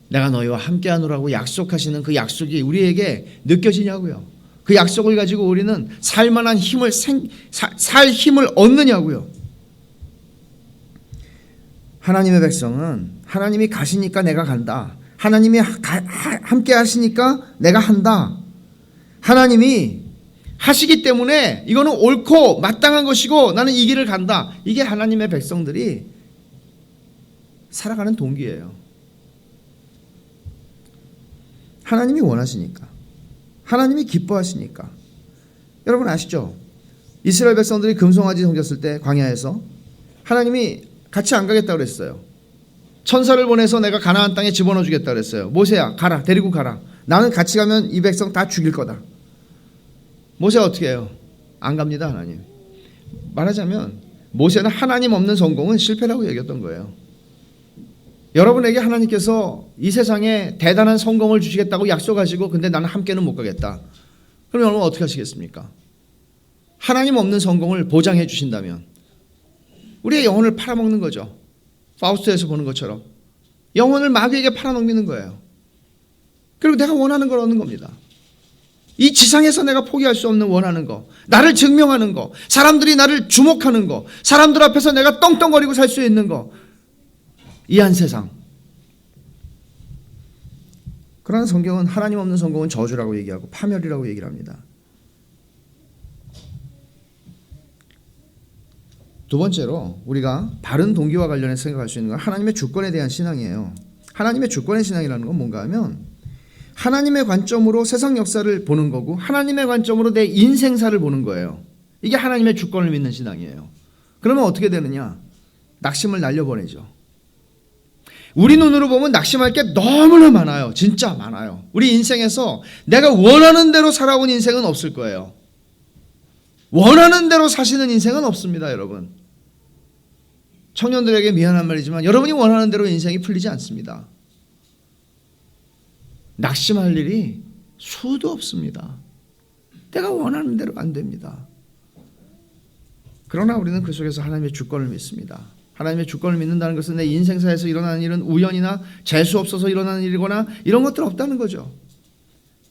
내가 너희와 함께 하노라고 약속하시는 그 약속이 우리에게 느껴지냐고요. 그 약속을 가지고 우리는 살만한 힘을 살 힘을 얻느냐고요. 하나님의 백성은 하나님이 가시니까 내가 간다. 하나님이 함께 하시니까 내가 한다. 하나님이 하시기 때문에 이거는 옳고 마땅한 것이고 나는 이 길을 간다. 이게 하나님의 백성들이 살아가는 동기예요. 하나님이 원하시니까, 하나님이 기뻐하시니까. 여러분 아시죠? 이스라엘 백성들이 금송아지 섬겼을 때 광야에서 하나님이 같이 안 가겠다고 그랬어요. 천사를 보내서 내가 가나안 땅에 집어넣어 주겠다고 그랬어요. 모세야 가라, 데리고 가라. 나는 같이 가면 이 백성 다 죽일 거다. 모세가 어떻게 해요? 안 갑니다. 하나님. 말하자면 모세는 하나님 없는 성공은 실패라고 얘기했던 거예요. 여러분에게 하나님께서 이 세상에 대단한 성공을 주시겠다고 약속하시고 근데 나는 함께는 못 가겠다. 그럼 여러분 어떻게 하시겠습니까? 하나님 없는 성공을 보장해 주신다면 우리의 영혼을 팔아먹는 거죠. 파우스트에서 보는 것처럼 영혼을 마귀에게 팔아넘기는 거예요. 그리고 내가 원하는 걸 얻는 겁니다. 이 지상에서 내가 포기할 수 없는 원하는 거, 나를 증명하는 거, 사람들이 나를 주목하는 거, 사람들 앞에서 내가 떵떵거리고 살 수 있는 거, 이 한 세상. 그러나 성경은 하나님 없는 성공은 저주라고 얘기하고 파멸이라고 얘기를 합니다. 두 번째로 우리가 바른 동기와 관련해서 생각할 수 있는 건 하나님의 주권에 대한 신앙이에요. 하나님의 주권의 신앙이라는 건 뭔가 하면 하나님의 관점으로 세상 역사를 보는 거고 하나님의 관점으로 내 인생사를 보는 거예요. 이게 하나님의 주권을 믿는 신앙이에요. 그러면 어떻게 되느냐? 낙심을 날려보내죠. 우리 눈으로 보면 낙심할 게 너무나 많아요. 진짜 많아요. 우리 인생에서 내가 원하는 대로 살아온 인생은 없을 거예요. 원하는 대로 사시는 인생은 없습니다, 여러분. 청년들에게 미안한 말이지만 여러분이 원하는 대로 인생이 풀리지 않습니다. 낙심할 일이 수도 없습니다. 내가 원하는 대로 안 됩니다. 그러나 우리는 그 속에서 하나님의 주권을 믿습니다. 하나님의 주권을 믿는다는 것은 내 인생사에서 일어나는 일은 우연이나 재수 없어서 일어나는 일이거나 이런 것들 없다는 거죠.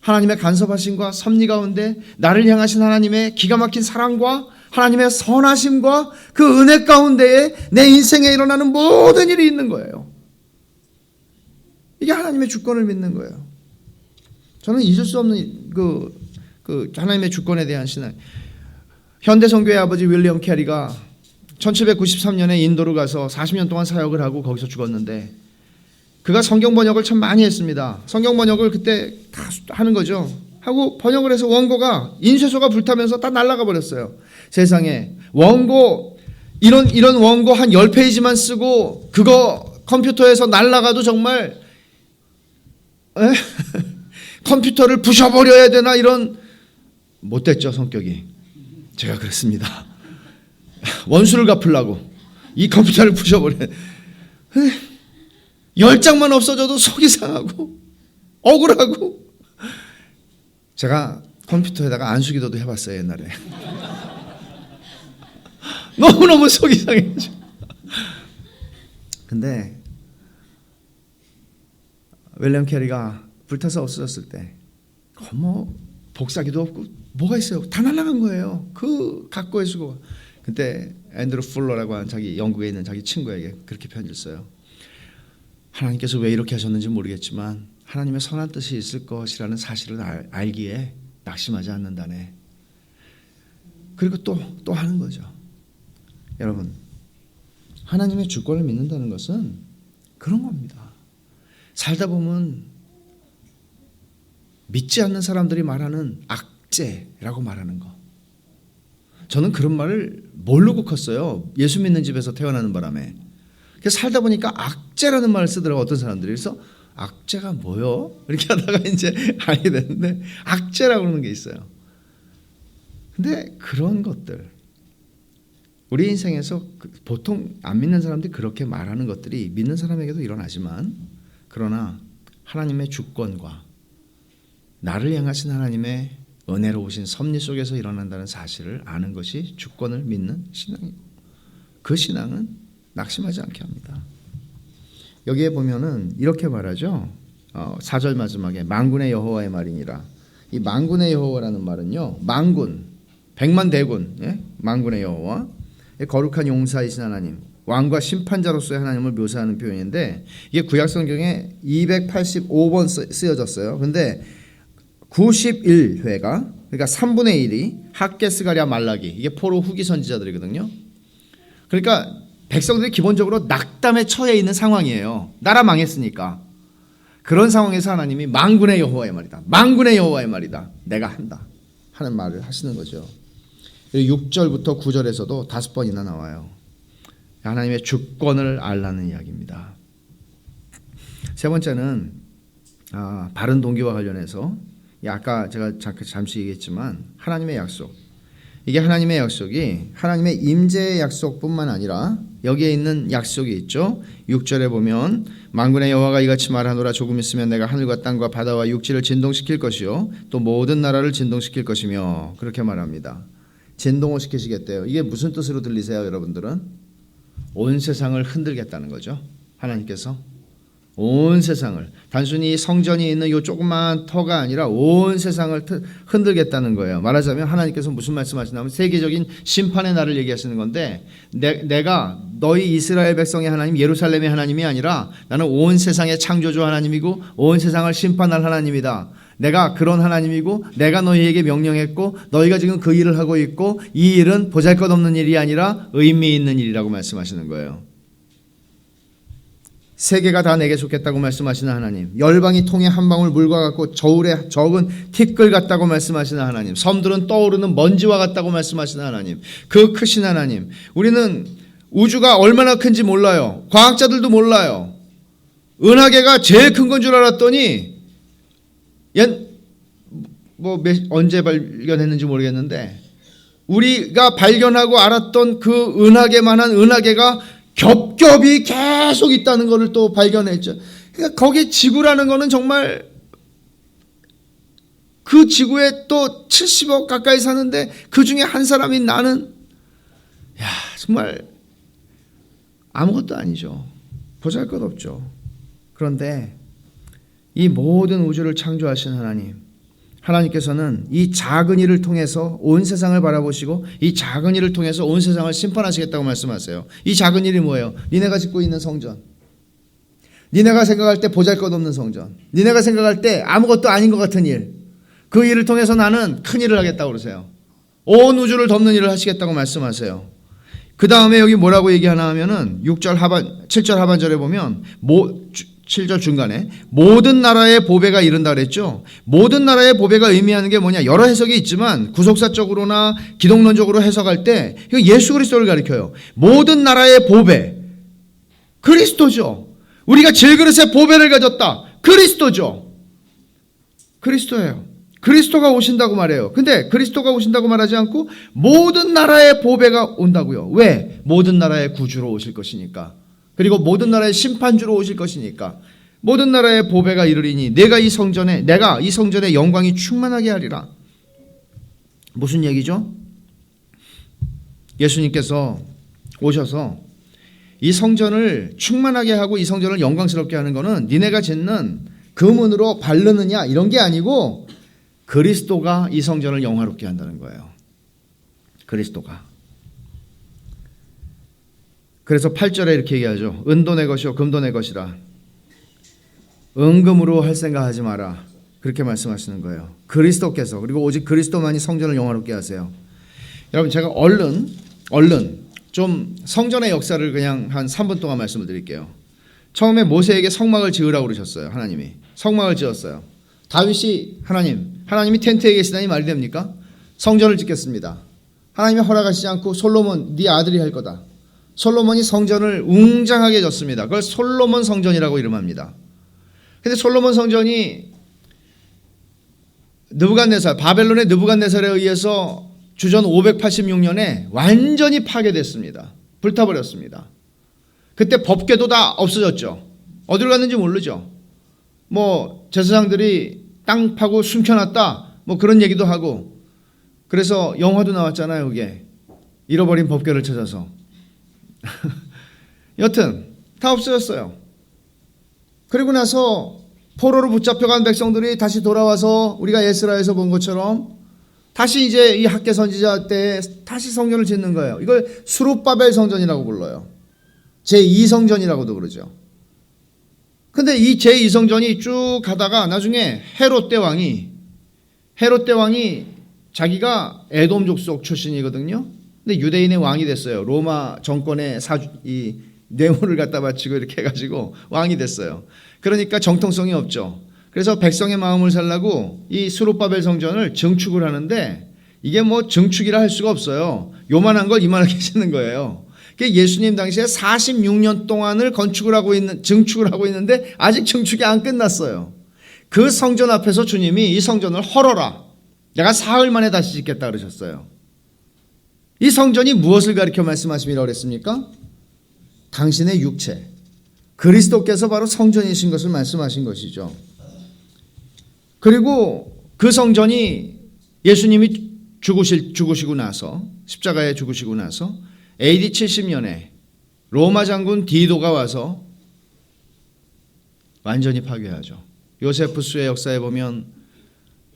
하나님의 간섭하심과 섭리 가운데 나를 향하신 하나님의 기가 막힌 사랑과 하나님의 선하심과 그 은혜 가운데에 내 인생에 일어나는 모든 일이 있는 거예요. 이게 하나님의 주권을 믿는 거예요. 저는 잊을 수 없는 그 하나님의 주권에 대한 신앙. 현대 선교의 아버지 윌리엄 캐리가 1793년에 인도로 가서 40년 동안 사역을 하고 거기서 죽었는데, 그가 성경 번역을 참 많이 했습니다. 성경 번역을 그때 다 하는 거죠. 하고 번역을 해서 원고가 인쇄소가 불타면서 다 날아가 버렸어요. 세상에 원고 이런 원고 한 10페이지만 쓰고 그거 컴퓨터에서 날아가도 정말 컴퓨터를 부셔버려야 되나, 이런 못됐죠 성격이. 제가 그랬습니다. 원수를 갚으려고 이 컴퓨터를 부셔버려. 10장만 없어져도 속이 상하고 억울하고. 제가 컴퓨터에다가 안수기도도 해봤어요 옛날에. 너무너무 속이 상했죠. 근데 윌리엄 캐리가 불타서 없어졌을 때 뭐 복사기도 없고 뭐가 있어요. 다 날아간 거예요. 그 각고의 수고. 그때 앤드루 풀러라고 하는 자기 영국에 있는 자기 친구에게 그렇게 편지를 써요. 하나님께서 왜 이렇게 하셨는지 모르겠지만 하나님의 선한 뜻이 있을 것이라는 사실을 알기에 낙심하지 않는다네. 그리고 또 하는 거죠. 여러분, 하나님의 주권을 믿는다는 것은 그런 겁니다. 살다 보면 믿지 않는 사람들이 말하는 악재라고 말하는 거. 저는 그런 말을 모르고 컸어요. 예수 믿는 집에서 태어나는 바람에. 그래서 살다 보니까 악재라는 말을 쓰더라고요. 어떤 사람들이. 그래서 악재가 뭐요? 이렇게 하다가 이제 알게 됐는데, 악재라고 그러는 게 있어요. 근데 그런 것들, 우리 인생에서 보통 안 믿는 사람들이 그렇게 말하는 것들이 믿는 사람에게도 일어나지만, 그러나 하나님의 주권과 나를 향하신 하나님의 은혜로우신 섭리 속에서 일어난다는 사실을 아는 것이 주권을 믿는 신앙이고, 그 신앙은 낙심하지 않게 합니다. 여기에 보면은 이렇게 말하죠. 4절 마지막에 만군의 여호와의 말이니라. 이 만군의 여호와라는 말은요, 만군, 백만 대군, 만군의 여호와, 거룩한 용사이신 하나님, 왕과 심판자로서의 하나님을 묘사하는 표현인데, 이게 구약 성경에 285번 쓰여졌어요. 근데 91회가, 그러니까 3분의 1이 학개, 스가랴, 말라기, 이게 포로 후기 선지자들이거든요. 그러니까 백성들이 기본적으로 낙담에 처해 있는 상황이에요. 나라 망했으니까. 그런 상황에서 하나님이 만군의 여호와의 말이다, 만군의 여호와의 말이다, 내가 한다 하는 말을 하시는 거죠. 6절부터 9절에서도 5번이나 나와요. 하나님의 주권을 알라는 이야기입니다. 세 번째는 바른 동기와 관련해서, 아까 제가 잠시 얘기했지만 하나님의 약속, 이게 하나님의 약속이 하나님의 임재의 약속뿐만 아니라 여기에 있는 약속이 있죠. 6절에 보면 만군의 여호와가 이같이 말하노라. 조금 있으면 내가 하늘과 땅과 바다와 육지를 진동시킬 것이요 또 모든 나라를 진동시킬 것이며, 그렇게 말합니다. 진동을 시키시겠대요. 이게 무슨 뜻으로 들리세요 여러분들은? 온 세상을 흔들겠다는 거죠. 하나님께서 온 세상을, 단순히 성전이 있는 이 조그만 터가 아니라 온 세상을 흔들겠다는 거예요. 말하자면 하나님께서 무슨 말씀하시냐면 세계적인 심판의 날을 얘기하시는 건데, 내가 너희 이스라엘 백성의 하나님, 예루살렘의 하나님이 아니라 나는 온 세상의 창조주 하나님이고 온 세상을 심판할 하나님이다. 내가 그런 하나님이고 내가 너희에게 명령했고 너희가 지금 그 일을 하고 있고, 이 일은 보잘것없는 일이 아니라 의미 있는 일이라고 말씀하시는 거예요. 세계가 다 내게 속했다고 말씀하시는 하나님, 열방이 통에 한 방울 물과 같고 저울에 적은 티끌 같다고 말씀하시는 하나님, 섬들은 떠오르는 먼지와 같다고 말씀하시는 하나님, 그 크신 하나님, 우리는 우주가 얼마나 큰지 몰라요. 과학자들도 몰라요. 은하계가 제일 큰 건 줄 알았더니 언제 발견했는지 모르겠는데, 우리가 발견하고 알았던 그 은하계만한 은하계가 겹겹이 계속 있다는 것을 또 발견했죠. 그러니까 거기 지구라는 거는 정말, 그 지구에 또 70억 가까이 사는데 그 중에 한 사람인 나는, 정말 아무것도 아니죠. 보잘것없죠. 그런데 이 모든 우주를 창조하신 하나님께서는 이 작은 일을 통해서 온 세상을 바라보시고 이 작은 일을 통해서 온 세상을 심판하시겠다고 말씀하세요. 이 작은 일이 뭐예요? 니네가 짓고 있는 성전, 니네가 생각할 때 보잘것없는 성전, 니네가 생각할 때 아무것도 아닌 것 같은 일, 그 일을 통해서 나는 큰 일을 하겠다고 그러세요. 온 우주를 덮는 일을 하시겠다고 말씀하세요. 그 다음에 여기 뭐라고 얘기하나 하면은 7절 하반절에 보면 7절 중간에 모든 나라의 보배가 이른다 그랬죠. 모든 나라의 보배가 의미하는 게 뭐냐, 여러 해석이 있지만 구속사적으로나 기독론적으로 해석할 때 예수 그리스도를 가리켜요. 모든 나라의 보배, 그리스도죠. 우리가 질그릇에 보배를 가졌다, 그리스도죠. 그리스도예요. 그리스도가 오신다고 말해요. 근데 그리스도가 오신다고 말하지 않고 모든 나라의 보배가 온다고요. 왜? 모든 나라의 구주로 오실 것이니까. 그리고 모든 나라의 심판주로 오실 것이니까. 모든 나라의 보배가 이르리니 내가 이 성전에 영광이 충만하게 하리라. 무슨 얘기죠? 예수님께서 오셔서 이 성전을 충만하게 하고 이 성전을 영광스럽게 하는 것은 니네가 짓는 금은으로 바르느냐 이런 게 아니고 그리스도가 이 성전을 영화롭게 한다는 거예요. 그리스도가. 그래서 8절에 이렇게 얘기하죠. 은도 내 것이요 금도 내 것이라. 은금으로 할 생각하지 마라. 그렇게 말씀하시는 거예요. 그리스도께서, 그리고 오직 그리스도만이 성전을 영화롭게 하세요. 여러분, 제가 얼른 좀 성전의 역사를 그냥 한 3분 동안 말씀을 드릴게요. 처음에 모세에게 성막을 지으라고 그러셨어요. 하나님이 성막을 지었어요. 다윗이 하나님이 텐트에 계시다니 말이 됩니까? 성전을 짓겠습니다. 하나님이 허락하시지 않고 솔로몬 네 아들이 할 거다. 솔로몬이 성전을 웅장하게 졌습니다. 그걸 솔로몬 성전이라고 이름합니다. 근데 솔로몬 성전이 바벨론의 느부갓네살에 의해서 주전 586년에 완전히 파괴됐습니다. 불타버렸습니다. 그때 법궤도 다 없어졌죠. 어디로 갔는지 모르죠. 제사장들이 땅 파고 숨겨놨다 그런 얘기도 하고, 그래서 영화도 나왔잖아요. 그게 잃어버린 법궤를 찾아서. 여튼 다 없어졌어요. 그리고 나서 포로로 붙잡혀간 백성들이 다시 돌아와서 우리가 에스라에서 본 것처럼 다시 이제 이 학개 선지자 때 다시 성전을 짓는 거예요. 이걸 스룹바벨 성전이라고 불러요. 제2성전이라고도 그러죠. 근데 이 제2성전이 쭉 가다가 나중에 헤롯 대왕이 자기가 에돔 족속 출신이거든요. 근데 유대인의 왕이 됐어요. 로마 정권의 이 뇌물을 갖다 바치고 이렇게 해가지고 왕이 됐어요. 그러니까 정통성이 없죠. 그래서 백성의 마음을 살라고 이 스룹바벨 성전을 증축을 하는데 이게 증축이라 할 수가 없어요. 요만한 걸 이만하게 짓는 거예요. 예수님 당시에 46년 동안을 증축을 하고 있는데 아직 증축이 안 끝났어요. 그 성전 앞에서 주님이 이 성전을 헐어라. 내가 사흘 만에 다시 짓겠다 그러셨어요. 이 성전이 무엇을 가리켜 말씀하심이라고 그랬습니까? 당신의 육체, 그리스도께서 바로 성전이신 것을 말씀하신 것이죠. 그리고 그 성전이 예수님이 죽으시고 나서, 십자가에 죽으시고 나서 AD 70년에 로마 장군 디도가 와서 완전히 파괴하죠. 요세푸스의 역사에 보면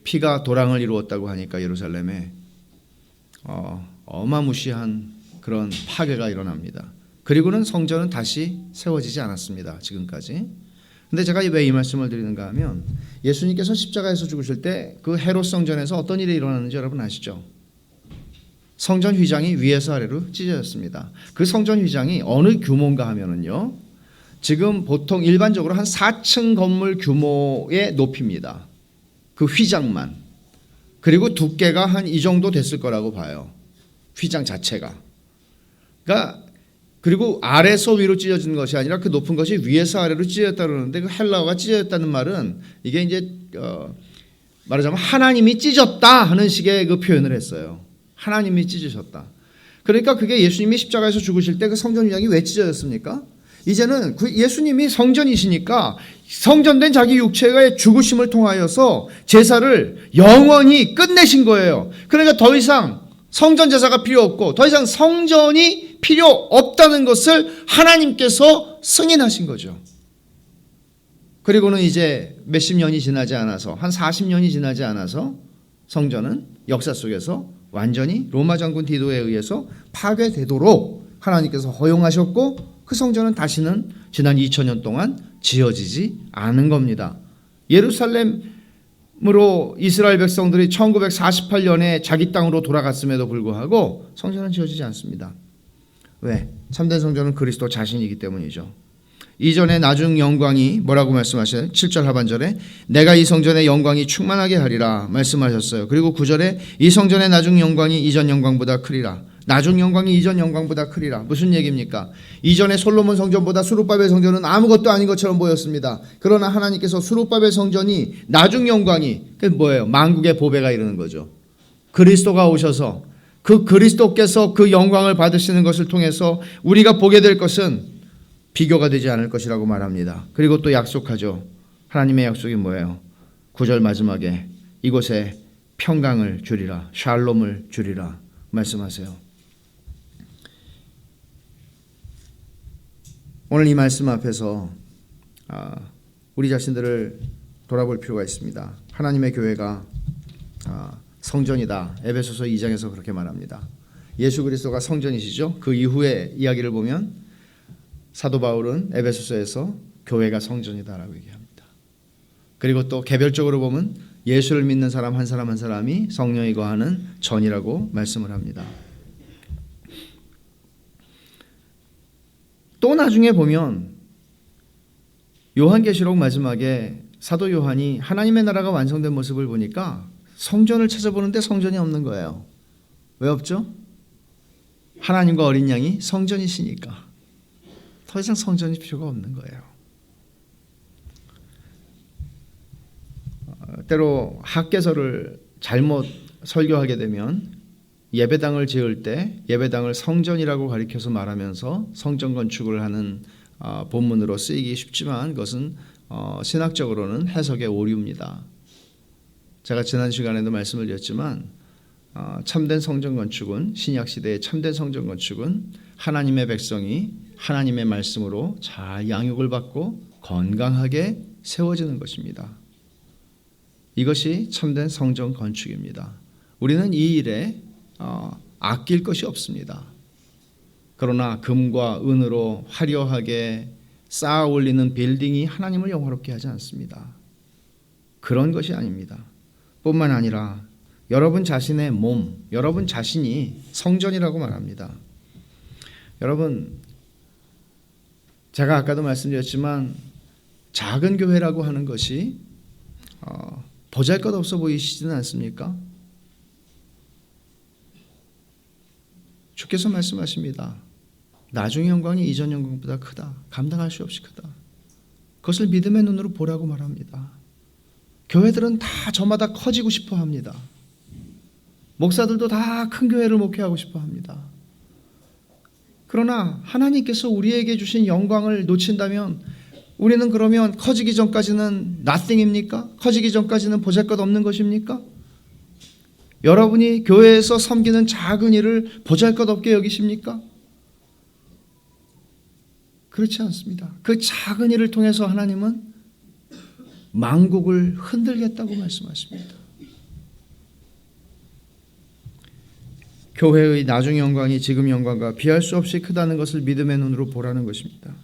피가 도랑을 이루었다고 하니까 예루살렘에 어마무시한 그런 파괴가 일어납니다. 그리고는 성전은 다시 세워지지 않았습니다. 지금까지. 근데 제가 왜 이 말씀을 드리는가 하면 예수님께서 십자가에서 죽으실 때 그 헤롯 성전에서 어떤 일이 일어났는지 여러분 아시죠? 성전 휘장이 위에서 아래로 찢어졌습니다. 그 성전 휘장이 어느 규모인가 하면은요, 지금 보통 일반적으로 한 4층 건물 규모의 높이입니다. 그 휘장만. 그리고 두께가 한 이 정도 됐을 거라고 봐요. 휘장 자체가. 그리고 아래서 위로 찢어진 것이 아니라 그 높은 것이 위에서 아래로 찢어졌다 그러는데, 그 헬라어가 찢어졌다는 말은 이게 이제 말하자면 하나님이 찢었다 하는 식의 그 표현을 했어요. 하나님이 찢으셨다. 그러니까 그게 예수님이 십자가에서 죽으실 때 그 성전 휘장이 왜 찢어졌습니까? 이제는 그 예수님이 성전이시니까 성전된 자기 육체의 죽으심을 통하여서 제사를 영원히 끝내신 거예요. 그러니까 더 이상 성전 제사가 필요 없고 더 이상 성전이 필요 없다는 것을 하나님께서 승인하신 거죠. 그리고는 이제 몇십 년이 지나지 않아서, 한 40년이 지나지 않아서 성전은 역사 속에서 완전히 로마 장군 디도에 의해서 파괴되도록 하나님께서 허용하셨고, 그 성전은 다시는 지난 2000년 동안 지어지지 않은 겁니다. 예루살렘으로 이스라엘 백성들이 1948년에 자기 땅으로 돌아갔음에도 불구하고 성전은 지어지지 않습니다. 왜? 참된 성전은 그리스도 자신이기 때문이죠. 이전에 나중 영광이 뭐라고 말씀하셔요? 7절 하반절에 내가 이 성전의 영광이 충만하게 하리라 말씀하셨어요. 그리고 9절에 이 성전의 나중 영광이 이전 영광보다 크리라. 나중 영광이 이전 영광보다 크리라. 무슨 얘기입니까? 이전에 솔로몬 성전보다 수룹바벨 성전은 아무것도 아닌 것처럼 보였습니다. 그러나 하나님께서 수룹바벨 성전이 나중 영광이, 그게 뭐예요? 만국의 보배가 이르는 거죠. 그리스도가 오셔서 그 그리스도께서 그 영광을 받으시는 것을 통해서 우리가 보게 될 것은 비교가 되지 않을 것이라고 말합니다. 그리고 또 약속하죠. 하나님의 약속이 뭐예요? 9절 마지막에 이곳에 평강을 주리라, 샬롬을 주리라 말씀하세요. 오늘 이 말씀 앞에서 우리 자신들을 돌아볼 필요가 있습니다. 하나님의 교회가 성전이다. 에베소서 2장에서 그렇게 말합니다. 예수 그리스도가 성전이시죠. 그 이후의 이야기를 보면 사도 바울은 에베소서에서 교회가 성전이다라고 얘기합니다. 그리고 또 개별적으로 보면 예수를 믿는 사람 한 사람 한 사람이 성령이 거하는 전이라고 말씀을 합니다. 또 나중에 보면 요한계시록 마지막에 사도 요한이 하나님의 나라가 완성된 모습을 보니까 성전을 찾아보는데 성전이 없는 거예요. 왜 없죠? 하나님과 어린 양이 성전이시니까 더 이상 성전이 필요가 없는 거예요. 때로 학개서를 잘못 설교하게 되면 예배당을 지을 때 예배당을 성전이라고 가리켜서 말하면서 성전 건축을 하는 본문으로 쓰이기 쉽지만 그것은 신학적으로는 해석의 오류입니다. 제가 지난 시간에도 말씀을 드렸지만 참된 성전 건축은, 신약 시대의 참된 성전 건축은 하나님의 백성이 하나님의 말씀으로 잘 양육을 받고 건강하게 세워지는 것입니다. 이것이 참된 성전 건축입니다. 우리는 이 일에 아낄 것이 없습니다. 그러나 금과 은으로 화려하게 쌓아 올리는 빌딩이 하나님을 영화롭게 하지 않습니다. 그런 것이 아닙니다. 뿐만 아니라 여러분 자신의 몸, 여러분 자신이 성전이라고 말합니다. 여러분, 제가 아까도 말씀드렸지만 작은 교회라고 하는 것이 보잘것없어 보이시지는 않습니까? 주께서 말씀하십니다. 나중의 영광이 이전 영광보다 크다. 감당할 수 없이 크다. 그것을 믿음의 눈으로 보라고 말합니다. 교회들은 다 저마다 커지고 싶어 합니다. 목사들도 다 큰 교회를 목회하고 싶어 합니다. 그러나 하나님께서 우리에게 주신 영광을 놓친다면 우리는 그러면 커지기 전까지는 nothing입니까? 커지기 전까지는 보잘것없는 것입니까? 여러분이 교회에서 섬기는 작은 일을 보잘것없게 여기십니까? 그렇지 않습니다. 그 작은 일을 통해서 하나님은 만국을 흔들겠다고 말씀하십니다. 교회의 나중 영광이 지금 영광과 비할 수 없이 크다는 것을 믿음의 눈으로 보라는 것입니다.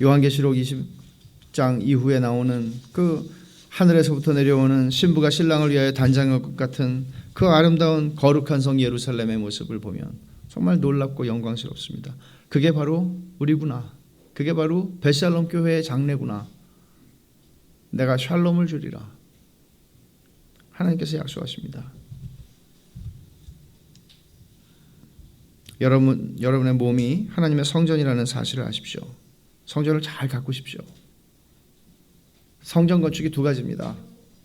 요한계시록 20장 이후에 나오는 그 하늘에서부터 내려오는 신부가 신랑을 위하여 단장할 것 같은 그 아름다운 거룩한 성 예루살렘의 모습을 보면 정말 놀랍고 영광스럽습니다. 그게 바로 우리구나. 그게 바로 벳샬롬 교회의 장래구나. 내가 샬롬을 주리라. 하나님께서 약속하십니다. 여러분의 몸이 하나님의 성전이라는 사실을 아십시오. 성전을 잘 가꾸십시오. 성전 건축이 두 가지입니다.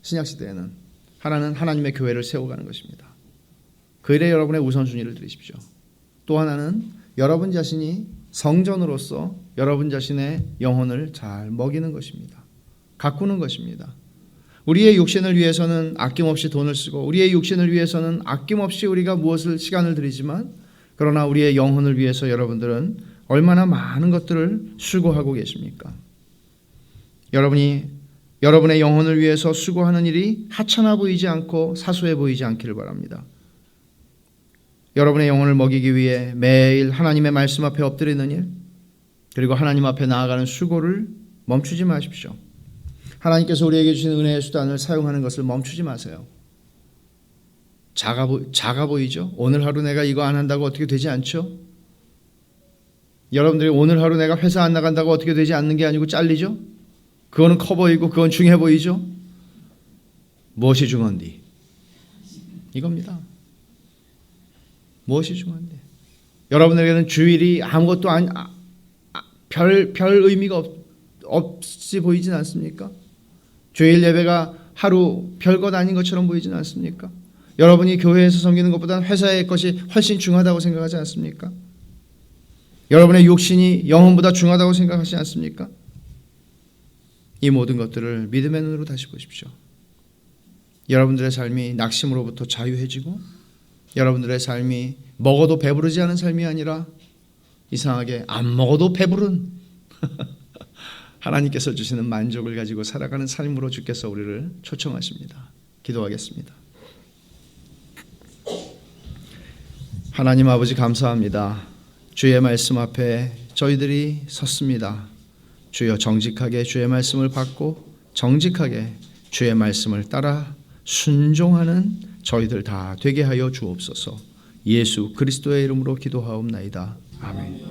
신약 시대에는 하나는 하나님의 교회를 세워가는 것입니다. 그 일에 여러분의 우선순위를 드리십시오. 또 하나는 여러분 자신이 성전으로서 여러분 자신의 영혼을 잘 먹이는 것입니다. 가꾸는 것입니다. 우리의 육신을 위해서는 아낌없이 돈을 쓰고 우리의 육신을 위해서는 아낌없이 우리가 무엇을 시간을 들이지만 그러나 우리의 영혼을 위해서 여러분들은 얼마나 많은 것들을 수고하고 계십니까? 여러분의 영혼을 위해서 수고하는 일이 하찮아 보이지 않고 사소해 보이지 않기를 바랍니다. 여러분의 영혼을 먹이기 위해 매일 하나님의 말씀 앞에 엎드리는 일, 그리고 하나님 앞에 나아가는 수고를 멈추지 마십시오. 하나님께서 우리에게 주신 은혜의 수단을 사용하는 것을 멈추지 마세요. 작아 보이죠? 오늘 하루 내가 이거 안 한다고 어떻게 되지 않죠? 여러분들이 오늘 하루 내가 회사 안 나간다고 어떻게 되지 않는 게 아니고 잘리죠? 그거는 커 보이고 그건 중요해 보이죠? 무엇이 중요한디? 이겁니다. 무엇이 중요한데? 여러분에게는 주일이 아무것도 별 의미가 없이 보이진 않습니까? 주일 예배가 하루 별것 아닌 것처럼 보이진 않습니까? 여러분이 교회에서 섬기는 것보다는 회사의 것이 훨씬 중요하다고 생각하지 않습니까? 여러분의 욕심이 영혼보다 중요하다고 생각하지 않습니까? 이 모든 것들을 믿음의 눈으로 다시 보십시오. 여러분들의 삶이 낙심으로부터 자유해지고 여러분들의 삶이 먹어도 배부르지 않은 삶이 아니라 이상하게 안 먹어도 배부른 하나님께서 주시는 만족을 가지고 살아가는 삶으로 주께서 우리를 초청하십니다. 기도하겠습니다. 하나님 아버지 감사합니다. 주의 말씀 앞에 저희들이 섰습니다. 주여 정직하게 주의 말씀을 받고 정직하게 주의 말씀을 따라 순종하는 저희들 다 되게 하여 주옵소서. 예수 그리스도의 이름으로 기도하옵나이다. 아멘.